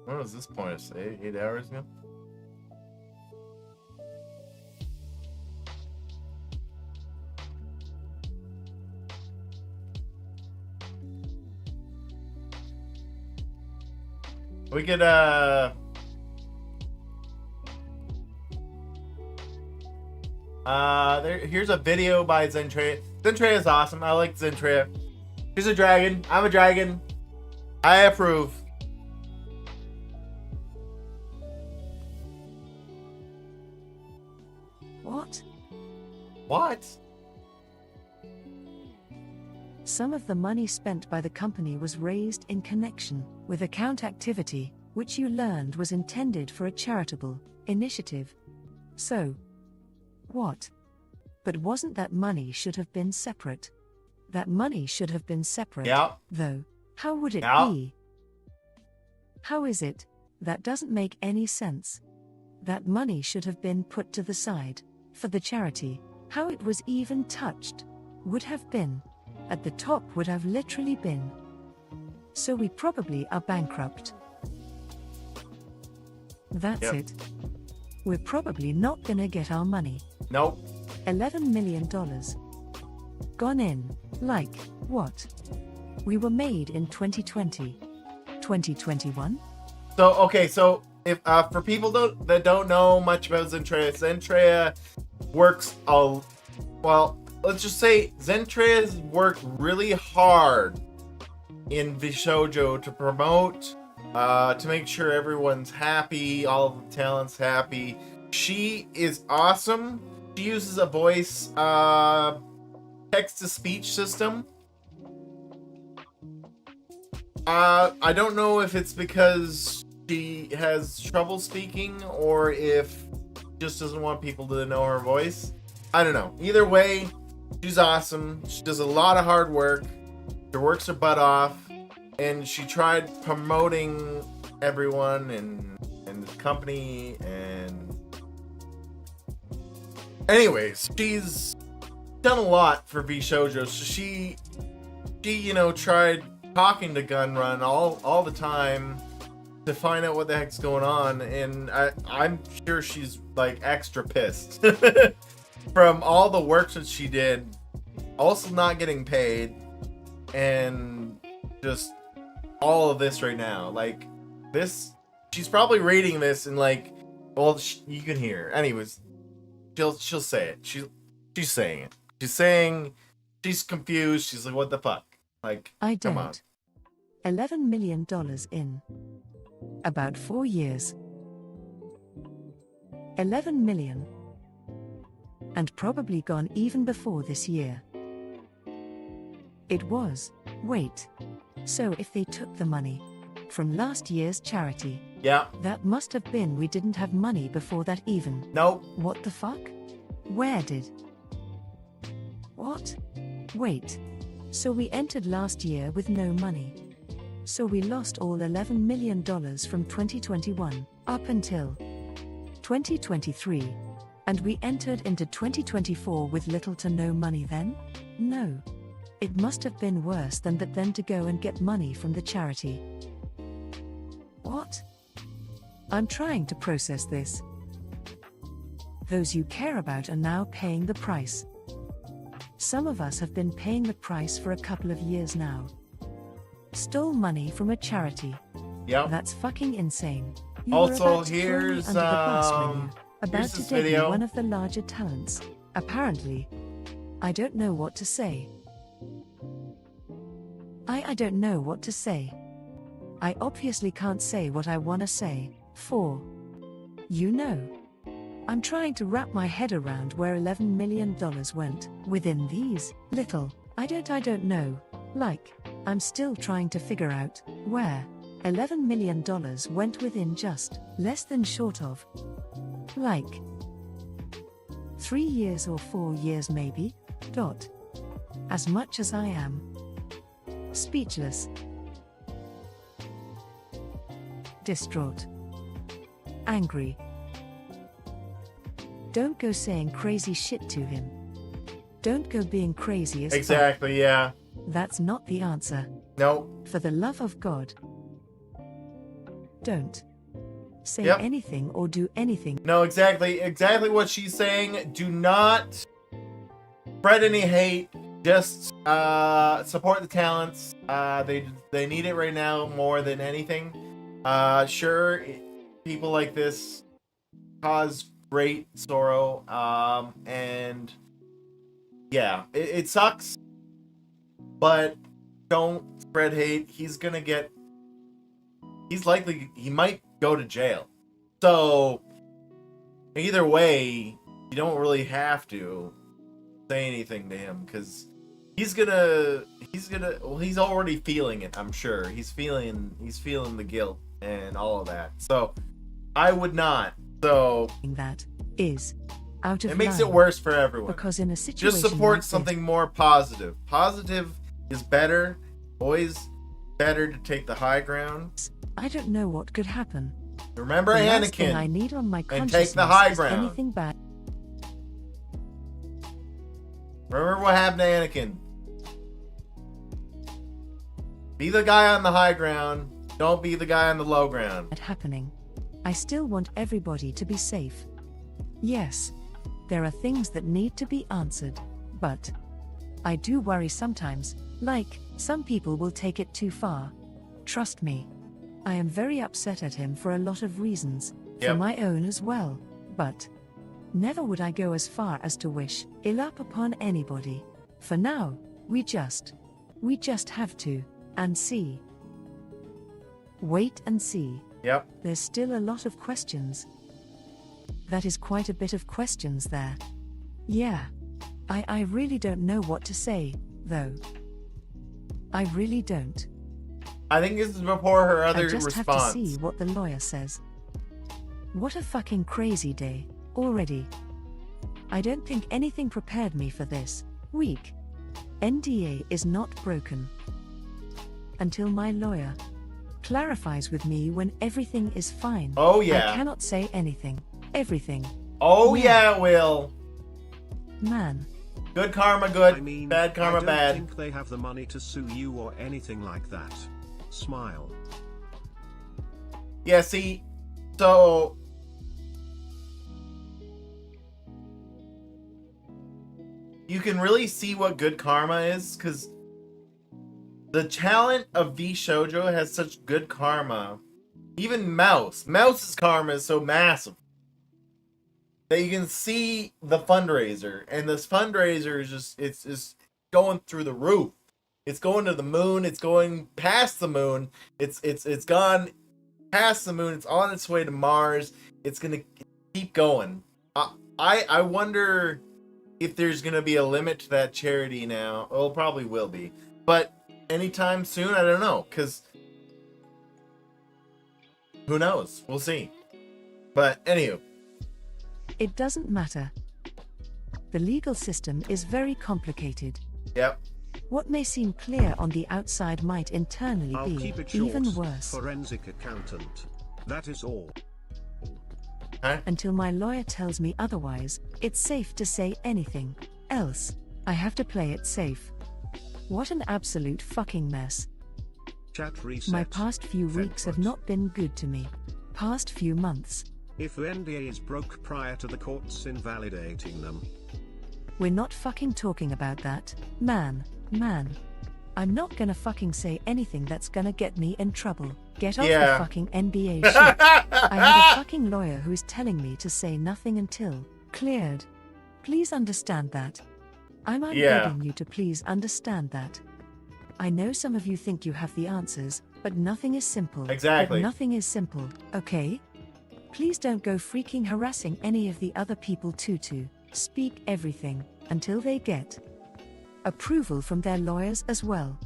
When was this point? 8 hours ago? We could here's a video by Zentrea. Zentrea is awesome. I like Zentrea. She's a dragon. I'm a dragon. I approve. What? Some of the money spent by the company was raised in connection with account activity, which you learned was intended for a charitable initiative. So, what? But wasn't that money should have been separate? That money should have been separate, yeah. Though. How would it be? How is it? That doesn't make any sense. That money should have been put to the side for the charity. How it was even touched would have been. At the top would have literally been. So we probably are bankrupt. That's it. We're probably not gonna get our money. Nope. $11 million. Gone in. Like, what? We were made in 2020. 2021? So if for people that don't know much about Zentrea works well, let's just say Zentrea's worked really hard in VShojo to promote, to make sure everyone's happy, all of the talent's happy. She is awesome. She uses a voice text-to-speech system. I don't know if it's because she has trouble speaking or if she just doesn't want people to know her voice. I don't know. Either way, she's awesome. She does a lot of hard work. She works her butt off. And she tried promoting everyone and the company. And anyways, she's done a lot for VShojo. So she tried talking to Gunrun all the time to find out what the heck's going on, and I'm sure she's like extra pissed from all the work that she did, also not getting paid, and just all of this right now. Like this, she's probably reading this and like, well, you can hear. Anyways, she'll say it. She's saying it. She's saying she's confused. She's like, what the fuck? Like, I come on. $11 million in about 4 years. 11 million. And probably gone even before this year. It was. Wait. So if they took the money from last year's charity, yeah, that must have been we didn't have money before that even. Nope. What the fuck? Where did? What? Wait. So we entered last year with no money. So we lost all $11 million from 2021 up until 2023. And we entered into 2024 with little to no money then? No. It must have been worse than that then to go and get money from the charity. What? I'm trying to process this. Those you care about are now paying the price. Some of us have been paying the price for a couple of years now. Stole money from a charity. Yep. That's fucking insane. You Also, were about to throw me here's, under the bus when you about here's to this debut video. one of the larger talents. Apparently. I don't know what to say. I don't know what to say. I obviously can't say what I wanna say, for you know. I'm trying to wrap my head around where $11 million went within these little, I don't know. Like, I'm still trying to figure out where $11 million went within just less than short of like 3 years or 4 years maybe. As much as I am speechless, distraught, angry. Don't go saying crazy shit to him. Don't go being crazy as fuck. Exactly, yeah. That's not the answer. Nope. For the love of God. Don't say Yep. anything or do anything. No, exactly what she's saying. Do not spread any hate. Just support the talents. They need it right now more than anything. Sure, people like this cause great sorrow. And yeah, it sucks. But don't spread hate. He might go to jail. So either way, you don't really have to say anything to him, because he's already feeling it. I'm sure he's feeling the guilt and all of that. So I would not. So That is out of it makes line. it worse for everyone. Because in a situation Just support like something more positive. Positive is better. Always better to take the high ground. this, I don't know what could happen. Remember The last thing I Anakin. need on my and consciousness take the high is ground. anything bad. Remember what happened to Anakin. Be the guy on the high ground. Don't be the guy on the low ground. Happening. I still want everybody to be safe. Yes, there are things that need to be answered, but I do worry sometimes, like, some people will take it too far. Trust me. I am very upset at him for a lot of reasons, for Yep. my own as well, but never would I go as far as to wish ill up upon anybody. For now, we just have to, and see. Wait and see. Yep. There's still a lot of questions. That is quite a bit of questions there. Yeah. I really don't know what to say, though. I really don't. I think this is before her other I just response. have to see what the lawyer says. What a fucking crazy day, already. I don't think anything prepared me for this week. NDA is not broken. Until my lawyer clarifies with me when everything is fine. Oh yeah. I cannot say anything. Everything. Oh Yeah. yeah, it will. Man. Good karma, good. I mean, Bad karma, I don't bad. think they have the money to sue you or anything like that. Smile. Yeah, see, so you can really see what good karma is, because the talent of VShojo has such good karma. Even Mouse's karma is so massive that you can see the fundraiser, and this fundraiser is it's just going through the roof. It's going to the moon. It's going past the moon. It's gone past the moon. It's on its way to Mars. It's gonna keep going. I wonder if there's gonna be a limit to that charity now. Well, it probably will be, but anytime soon, I don't know, because who knows? We'll see. But anywho. It doesn't matter. The legal system is very complicated. Yep. What may seem clear on the outside might internally I'll be keep it short. even worse. Forensic accountant. That is all. Huh? Until my lawyer tells me otherwise, it's safe to say anything. Else, I have to play it safe. What an absolute fucking mess. Chat reset. My past few weeks have not been good to me. Past few months. If the NDA is broke prior to the courts invalidating them. We're not fucking talking about that, man. I'm not gonna fucking say anything that's gonna get me in trouble. Get off Yeah. the fucking NBA shit. I have a fucking lawyer who is telling me to say nothing until cleared. Please understand that. I'm Yeah. begging you to please understand that. I know some of you think you have the answers, but nothing is simple. Exactly. But nothing is simple, okay? Please don't go freaking harassing any of the other people to speak everything until they get approval from their lawyers as well.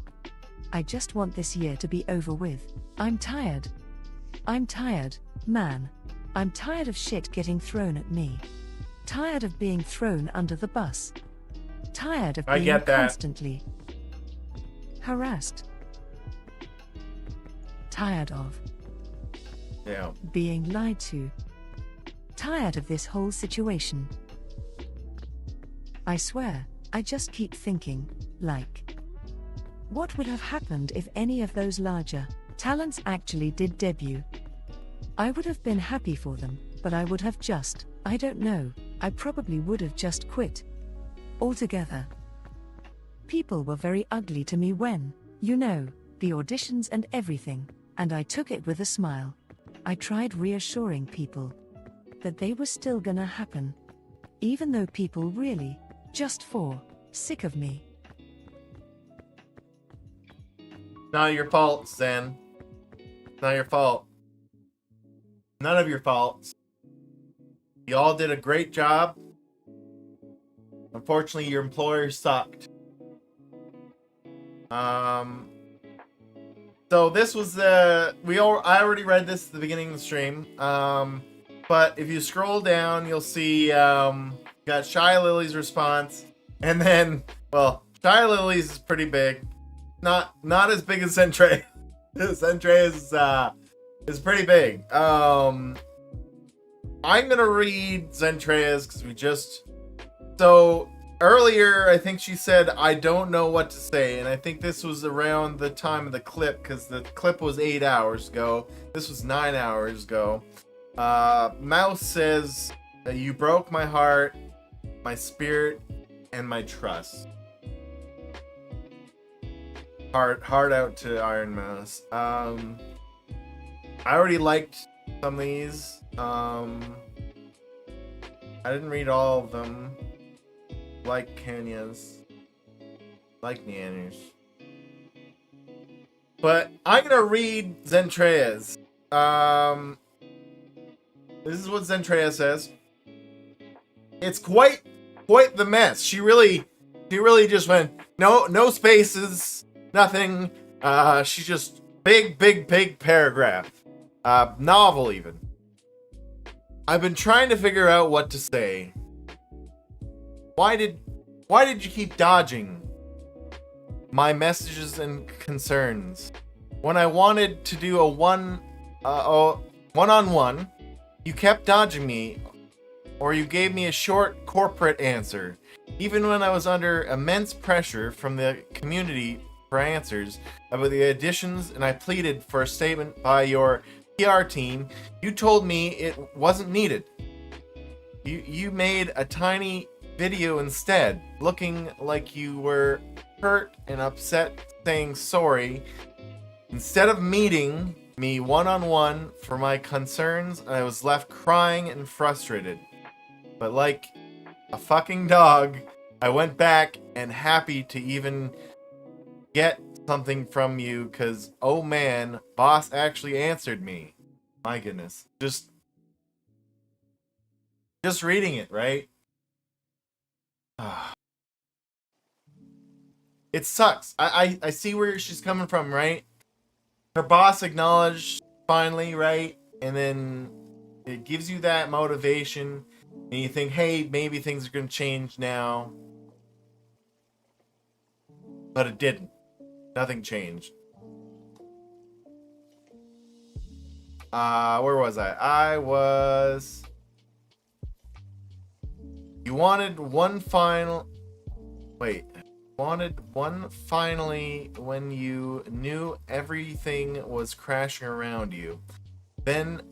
I just want this year to be over with. I'm tired. I'm tired, man. I'm tired of shit getting thrown at me. Tired of being thrown under the bus. Tired of I being get that. constantly harassed. Tired of Yeah. being lied to. Tired of this whole situation. I swear, I just keep thinking, like, what would have happened if any of those larger talents actually did debut? I would have been happy for them, but I would have just, I don't know, I probably would have just quit altogether. People were very ugly to me when, you know, the auditions and everything, and I took it with a smile. I tried reassuring people that they were still gonna happen. Even though people really, just sick of me. Not your fault, Zen. Not your fault. None of your faults. You all did a great job. Unfortunately, your employer sucked. So this was I already read this at the beginning of the stream. But if you scroll down, you'll see got Shy Lily's response, and then, well, Shy Lily's is pretty big. Not as big as Centre. Centre is pretty big. I'm gonna read Zentrea's because so earlier I think she said I don't know what to say, and I think this was around the time of the clip because the clip was 8 hours ago. This was 9 hours ago. Mouse says you broke my heart, my spirit, and my trust. Heart out to Iron Mouse. I already liked some of these. I didn't read all of them. Like Kenya's. Like Neander's. But I'm gonna read Zentrea's. This is what Zentrea says. It's quite the mess. She really just went no spaces, nothing. She's just big paragraph. Novel even. I've been trying to figure out what to say. Why did you keep dodging my messages and concerns? When I wanted to do a one-on-one, you kept dodging me, or you gave me a short corporate answer. Even when I was under immense pressure from the community for answers about the auditions and I pleaded for a statement by your PR team, you told me it wasn't needed. You made a tiny video instead, looking like you were hurt and upset, saying sorry. Instead of meeting me one-on-one for my concerns, I was left crying and frustrated. But like a fucking dog, I went back and happy to even get something from you, cause oh man, boss actually answered me. My goodness. Just reading it, right? It sucks. I see where she's coming from, right? Her boss acknowledged finally, right? And then it gives you that motivation, and you think, hey, maybe things are gonna change now. But it didn't. Nothing changed. Where was I? You wanted one final... Wait. Wanted one finally when you knew everything was crashing around you. Then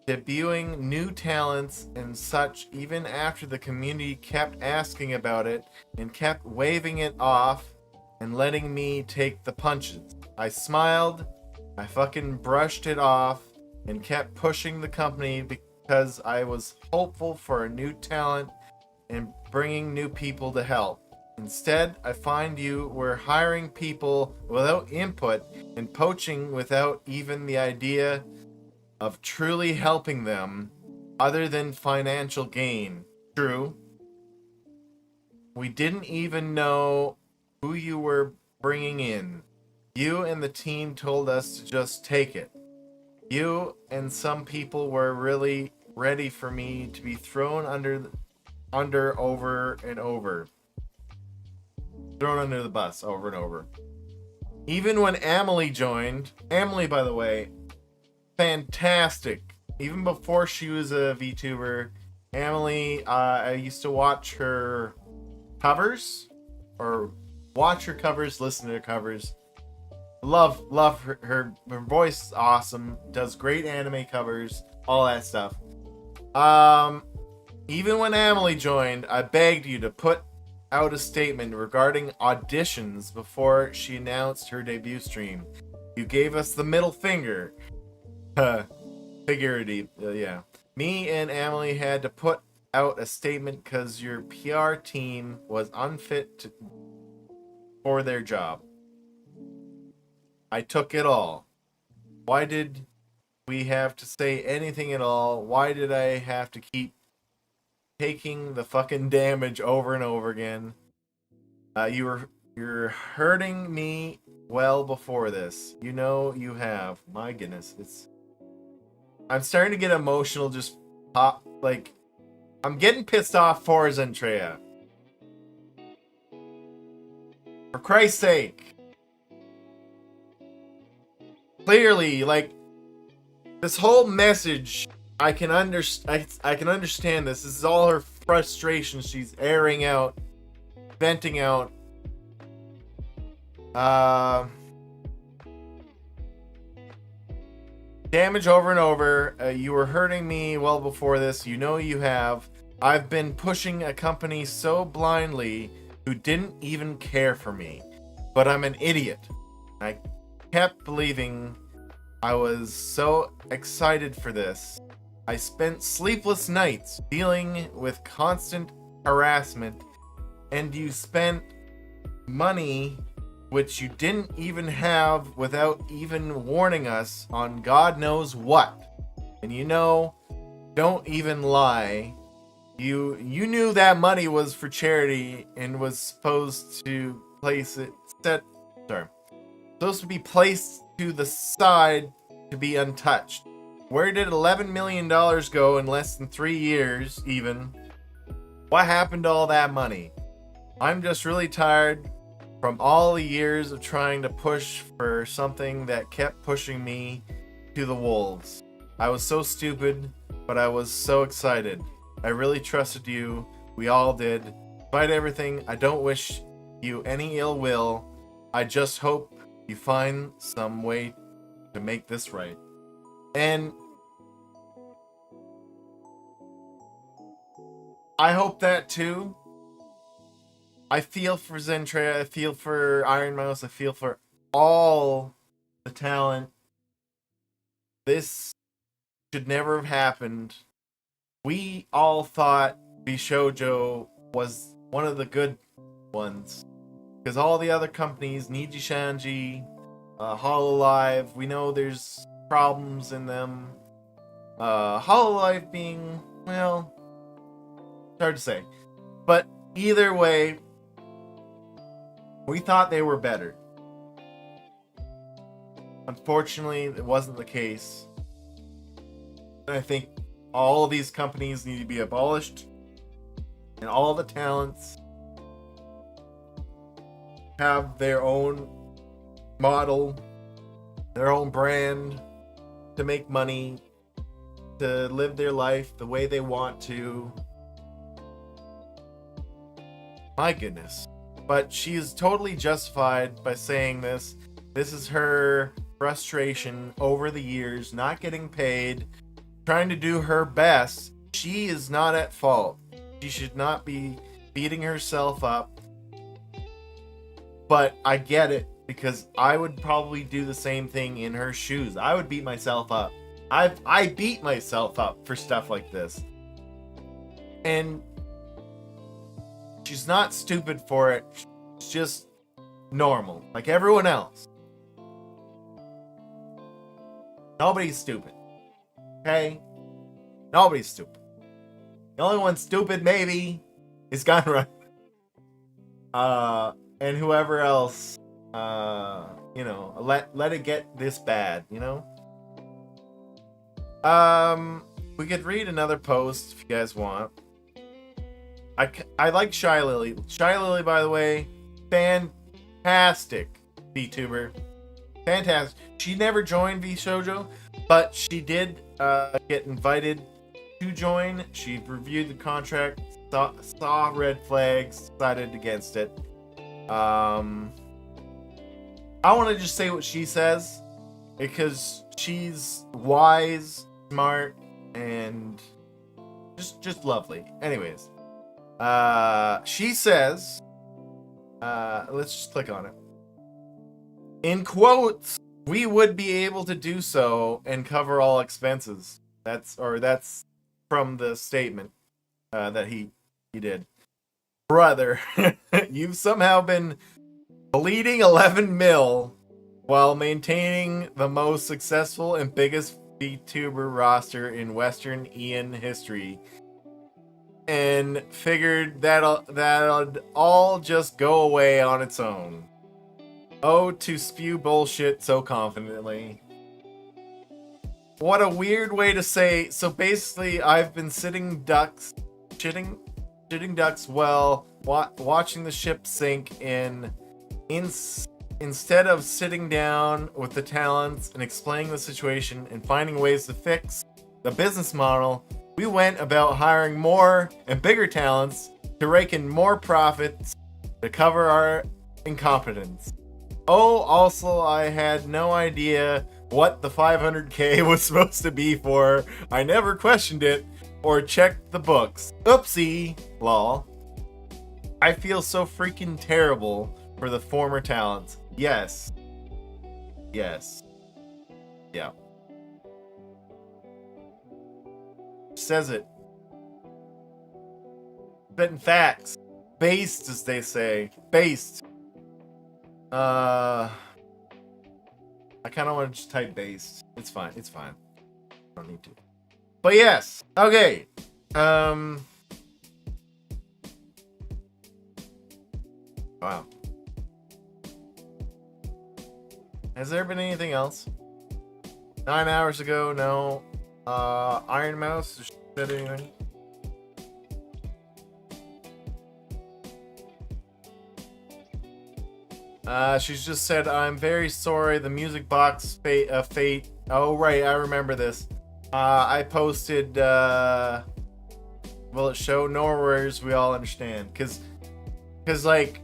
debuting new talents and such even after the community kept asking about it and kept waving it off and letting me take the punches. I smiled, I fucking brushed it off and kept pushing the company because I was hopeful for a new talent and bringing new people to help. Instead, I find you were hiring people without input and poaching without even the idea of truly helping them other than financial gain. True. We didn't even know who you were bringing in. You and the team told us to just take it. You and some people were really ready for me to be thrown under over and over. Thrown under the bus over and over. Even when Emily joined, Emily, by the way, fantastic. Even before she was a VTuber, Emily, I used to watch her covers, or watch her covers, listen to her covers. Love her voice is awesome. Does great anime covers, all that stuff. Even when Emily joined, I begged you to put out a statement regarding auditions before she announced her debut stream. You gave us the middle finger. Figurative, yeah. Me and Emily had to put out a statement because your PR team was unfit for their job. I took it all. Why did we have to say anything at all? Why did I have to keep taking the fucking damage over and over again? You're hurting me well before this. You know you have. My goodness, I'm starting to get emotional. Just pop, like, I'm getting pissed off for Zentrea. For Christ's sake. Clearly, like, this whole message, I can understand this. This is all her frustration she's airing out, venting out. Damage over and over. You were hurting me well before this. You know you have. I've been pushing a company so blindly who didn't even care for me. But I'm an idiot. I kept believing. I was so excited for this. I spent sleepless nights dealing with constant harassment, and you spent money which you didn't even have without even warning us on God knows what. And you know, don't even lie. You knew that money was for charity and was supposed to supposed to be placed to the side to be untouched. Where did $11 million go in less than 3 years even? What happened to all that money? I'm just really tired from all the years of trying to push for something that kept pushing me to the wolves. I was so stupid, but I was so excited. I really trusted you. We all did. Despite everything, I don't wish you any ill will. I just hope you find some way to make this right. And I hope that too. I feel for Zentrea, I feel for Iron Mouse, I feel for all the talent. This should never have happened. We all thought VShojo was one of the good ones. Because all the other companies, Niji Shanji, Hololive, we know there's problems in them. Hololive being, well, it's hard to say. But either way, we thought they were better. Unfortunately, it wasn't the case. And I think all of these companies need to be abolished. And all the talents have their own model, their own brand, to make money, to live their life the way they want to. My goodness. But she is totally justified by saying this. This is her frustration over the years, not getting paid, trying to do her best. She is not at fault. She should not be beating herself up. But I get it, because I would probably do the same thing in her shoes. I would beat myself up. I beat myself up for stuff like this. And she's not stupid for it. She's just normal, like everyone else. Nobody's stupid. Okay? Nobody's stupid. The only one stupid, maybe, is Gunrun. And whoever else, you know, let it get this bad, you know? We could read another post if you guys want. I like Shy Lily. Shy Lily, by the way, fantastic VTuber. Fantastic. She never joined VShojo, but she did get invited to join. She reviewed the contract, saw red flags, decided against it. I want to just say what she says, because she's wise, smart, and just lovely. Anyways, she says, let's just click on it. In quotes, we would be able to do so and cover all expenses. That's from the statement that he did. Brother, you've somehow been bleeding 11 mil while maintaining the most successful and biggest VTuber roster in Western Ian history, and figured that'll all just go away on its own. Oh, to spew bullshit so confidently. What a weird way to say. So basically, I've been shitting ducks while watching the ship sink instead of sitting down with the talents and explaining the situation and finding ways to fix the business model. We went about hiring more and bigger talents to rake in more profits to cover our incompetence. Oh, also, I had no idea what the 500k was supposed to be for. I never questioned it or checked the books. Oopsie, lol. I feel so freaking terrible for the former talents. Yes. Yes. Yeah. Says it. Spitting facts. Based, as they say. Based. I kind of want to just type based. It's fine. It's fine. I don't need to. But yes. Okay. Wow. Has there been anything else? 9 hours ago, no. Iron Mouse said anything? She's just said, I'm very sorry, the music box fate. Oh, right, I remember this. I posted, will it show? No worries, we all understand. Cause like,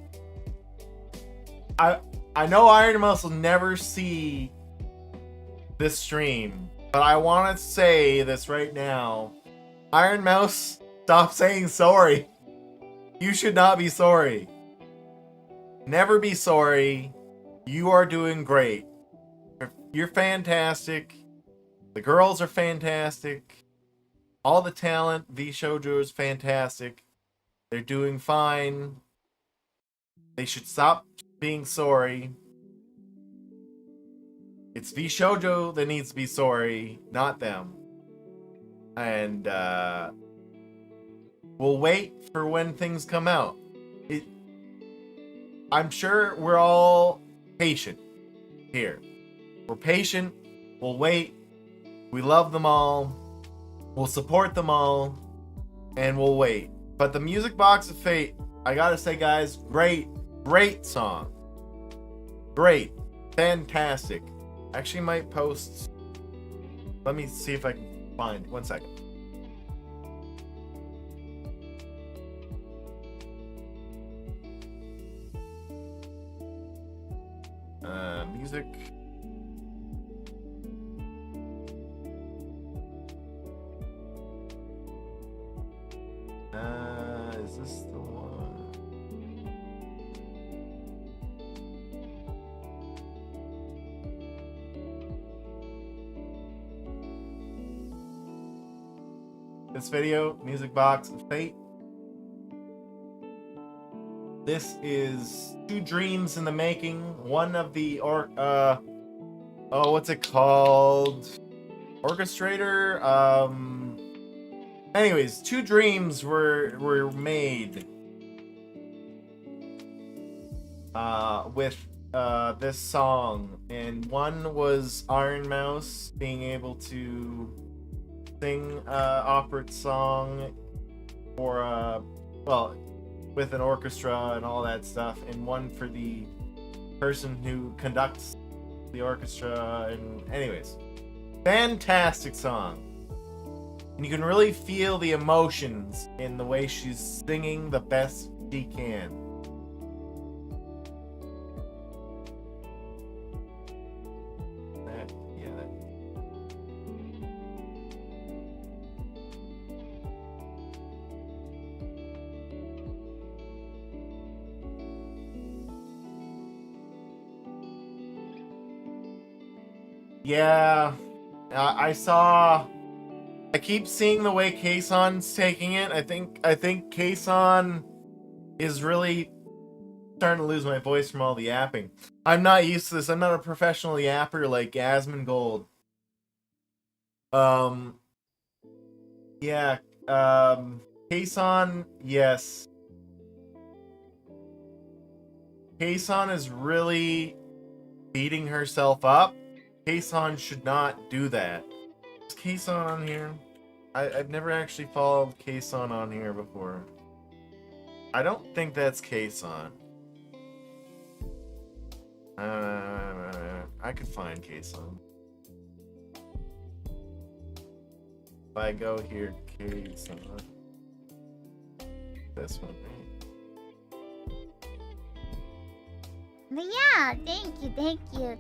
I know Iron Mouse will never see this stream, but I want to say this right now. Iron Mouse, stop saying sorry. You should not be sorry. Never be sorry. You are doing great. You're fantastic. The girls are fantastic. All the talent, VShojo is fantastic. They're doing fine. They should stop being sorry. It's VShojo that needs to be sorry, not them. And we'll wait for when things come out. I'm sure we're all patient here. We're patient. We'll wait. We love them all. We'll support them all. And we'll wait. But the Music Box of Fate, I gotta say, guys, great song. Great. Fantastic. Actually might post. Let me see if I can find. 1 second. Music. Is this the one? This video, Music Box of Fate. This is 2 dreams in the making. One of the what's it called? Orchestrator? Anyways, 2 dreams were made with this song, and one was Iron Mouse being able to sing opera song for with an orchestra and all that stuff, and one for the person who conducts the orchestra. And anyways, fantastic song. And you can really feel the emotions in the way she's singing the best she can. Yeah, I saw. I keep seeing the way Kayson's taking it. I think Kayson is really starting to lose my voice from all the yapping. I'm not used to this. I'm not a professional yapper like Asmongold. Gold. Yeah. Kayson, yes. Kayson is really beating herself up. Kayson should not do that. Is Kayson on here? I've never actually followed Kayson on here before. I don't think that's Kayson. I could find Kayson. If I go here, Kayson. This one, right? Yeah, thank you.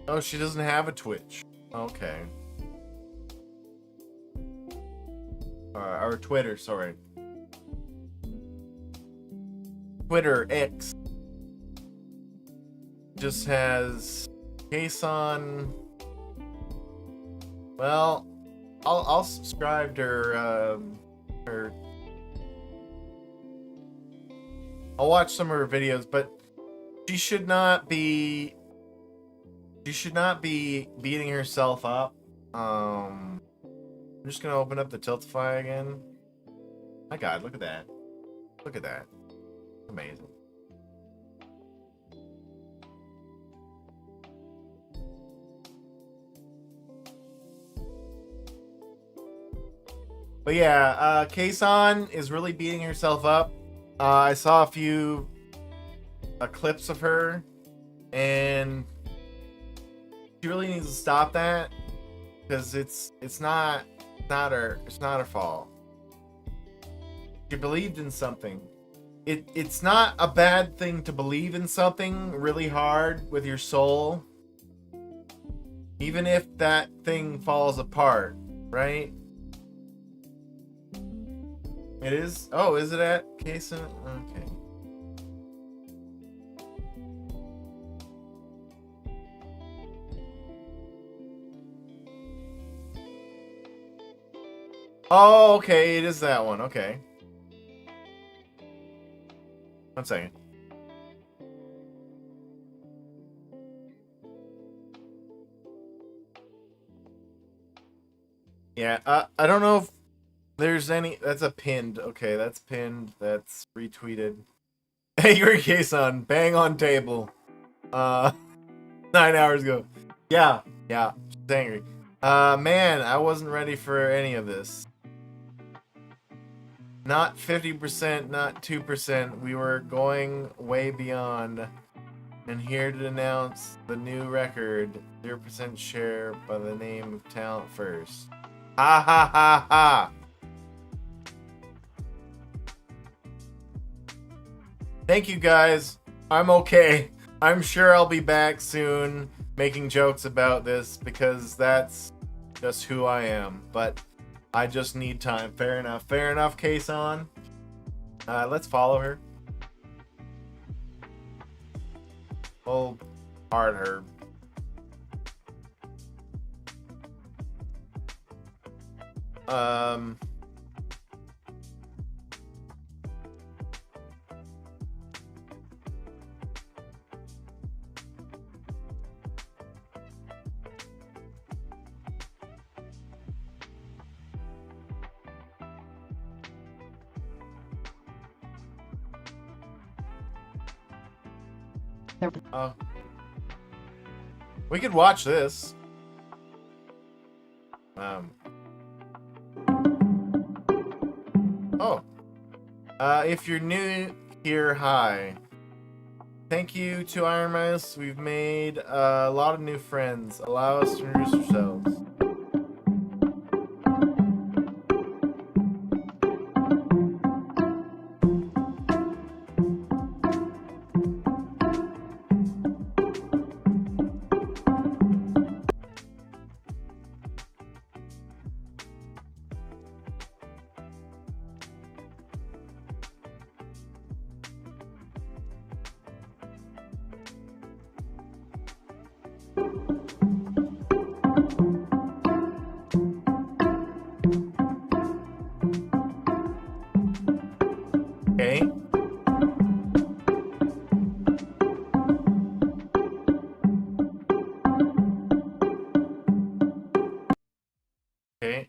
Oh, she doesn't have a Twitch. Okay. Or Twitter, sorry. Twitter X just has Kayson. Well, I'll subscribe to her. I'll watch some of her videos, but she should not be. She should not be beating herself up. I'm just gonna open up the Tiltify again. My God, look at that! Look at that! Amazing. But yeah, Kayson is really beating herself up. I saw a few clips of her, and she really needs to stop that, because it's not her fault. She believed in something. It's not a bad thing to believe in something really hard with your soul, even if that thing falls apart, right? It is. Oh, is it at Kayson? Okay. Oh, okay, it is that one. Okay. 1 second. Yeah, I don't know if there's any. That's a pinned. Okay, that's pinned. That's retweeted. Angry Kayson, bang on table. 9 hours ago. Yeah, she's angry. Man, I wasn't ready for any of this. Not 50%, not 2%. We were going way beyond. And here to announce the new record, 0% share by the name of Talent First. Ha ha ha ha! Thank you guys. I'm okay. I'm sure I'll be back soon making jokes about this because that's just who I am. But I just need time. Fair enough. Fair enough, Kason. Let's follow her. Oh, hard her. We could watch this. If you're new here, hi. Thank you to Iron Mouse. We've made a lot of new friends. Allow us to introduce ourselves. Okay. Okay.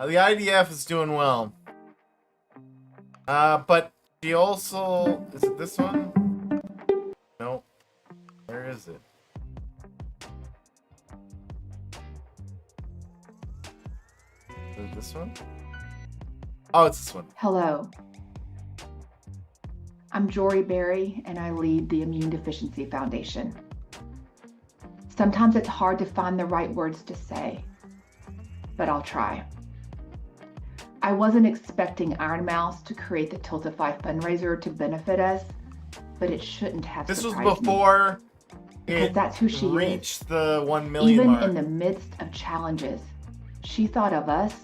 The IDF is doing well. But she also... Is it this one? No. Where is it? Is it this one? Oh, it's this one. Hello. I'm Jory Berry, and I lead the Immune Deficiency Foundation. Sometimes it's hard to find the right words to say, but I'll try. I wasn't expecting Iron Mouse to create the Tiltify fundraiser to benefit us, but it shouldn't have This was surprised me, before because it that's who she is. reached the 1 million Even mark. in the midst of challenges, she thought of us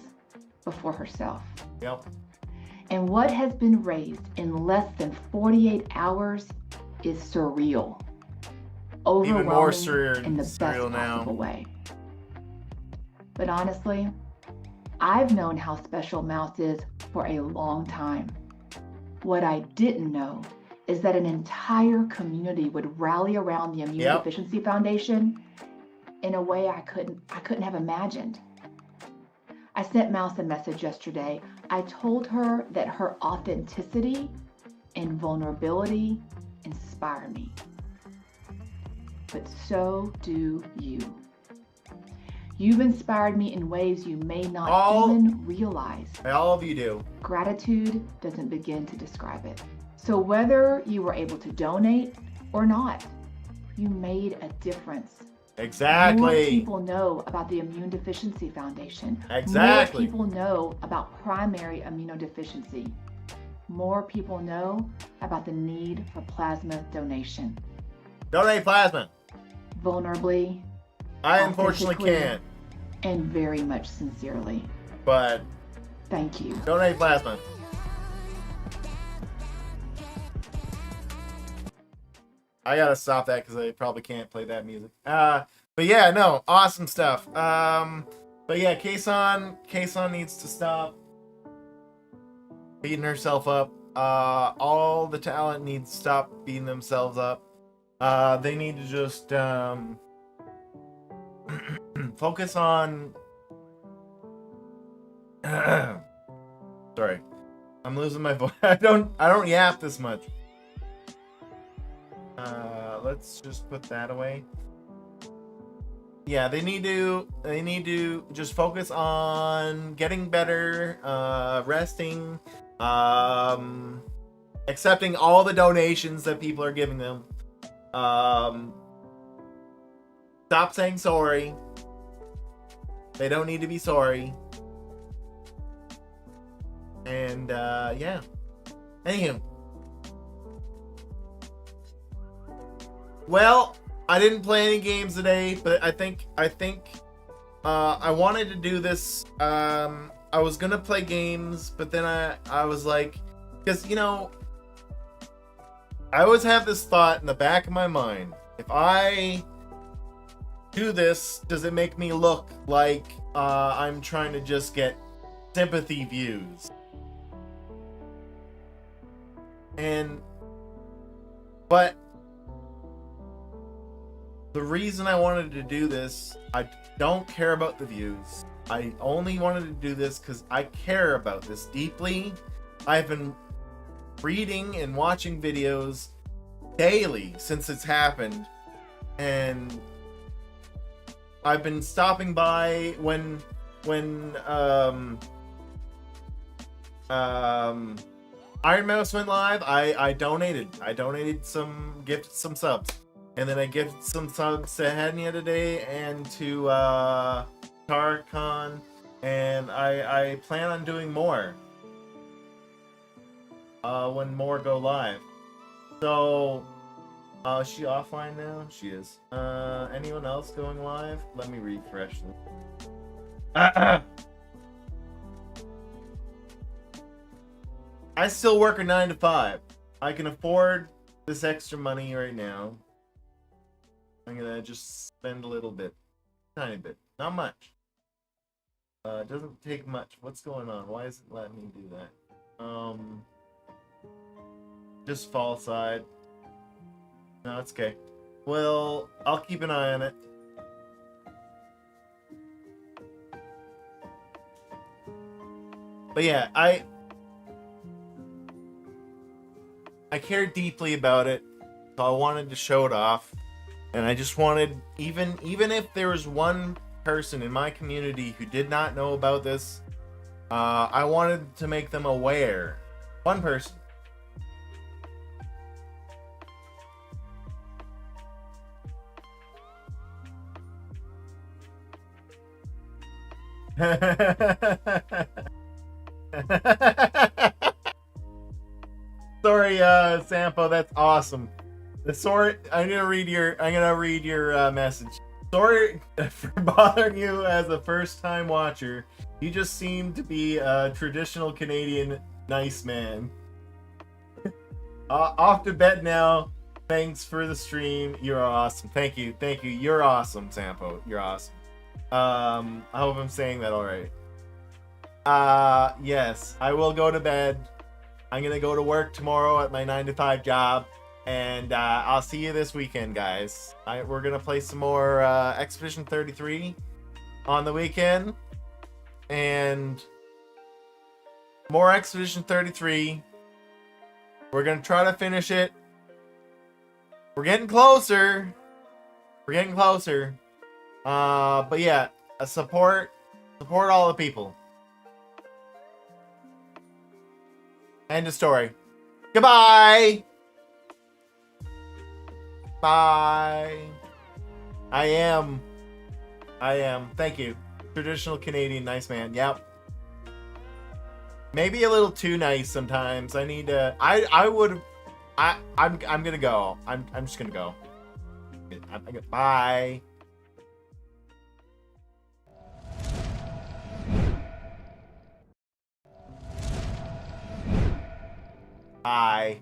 before herself. Yep. And what has been raised in less than 48 hours is surreal. Even more Overwhelming in the surreal best now. possible way. But honestly, I've known how special Mouse is for a long time. What I didn't know is that an entire community would rally around the Immune Deficiency Foundation in a way I couldn't have imagined. I sent Mouse a message yesterday. I told her that her authenticity and vulnerability inspire me. But so do you. You've inspired me in ways you may not even realize. All of you do. Gratitude doesn't begin to describe it. So whether you were able to donate or not, you made a difference. Exactly. More people know about the Immune Deficiency Foundation. Exactly. More people know about primary immunodeficiency. More people know about the need for plasma donation. Donate plasma. Vulnerably. I unfortunately can't. And very much sincerely. But thank you. Donate plasma. I gotta stop that because I probably can't play that music. But yeah, no, awesome stuff. But yeah, Kason needs to stop beating herself up. All the talent needs to stop beating themselves up. They need to just focus on. Sorry, I'm losing my voice. I don't yap this much. Let's just put that away. yeah, they need to just focus on getting better, resting, accepting all the donations that people are giving them. Stop saying sorry. They don't need to be sorry. And yeah. Anywho. Well, I didn't play any games today, but I think I wanted to do this. I was gonna play games, but then I was like, because you know, I always have this thought in the back of my mind: if I do this, does it make me look like I'm trying to just get sympathy views? But the reason I wanted to do this, I don't care about the views. I only wanted to do this because I care about this deeply. I've been reading and watching videos daily since it's happened, and I've been stopping by when Iron Mouse went live. I donated some, gifted some subs, and then I gifted some subs to Hednia today and to Tarkon, and I plan on doing more when more go live. So is she offline now? She is. Anyone else going live? Let me refresh this. I still work a 9 to 5. I can afford this extra money right now. I'm gonna just spend a little bit, tiny bit, not much. It doesn't take much. What's going on? Why is it letting me do that? Just fall side. No, it's okay. Well, I'll keep an eye on it. But yeah, I care deeply about it, so I wanted to show it off, and I just wanted, even if there was one person in my community who did not know about this, I wanted to make them aware. One person. Sorry, Sampo, that's awesome. Sorry, I'm gonna read your message. Sorry for bothering you as a first-time watcher. You just seem to be a traditional Canadian nice man. Off to bed now. Thanks for the stream. You're awesome. Thank you. You're awesome, Sampo. You're awesome. I hope I'm saying that all right. Yes, I will go to bed. I'm gonna go to work tomorrow at my 9 to 5 job, and I'll see you this weekend, guys. We're gonna play some more Expedition 33 on the weekend, and more Expedition 33. We're gonna try to finish it. We're getting closer. But yeah, support all the people. End of story. Goodbye. Bye. I am. Thank you. Traditional Canadian nice man. Yep. Maybe a little too nice sometimes. I need to. I'm gonna go. I'm just gonna go. Bye. Bye.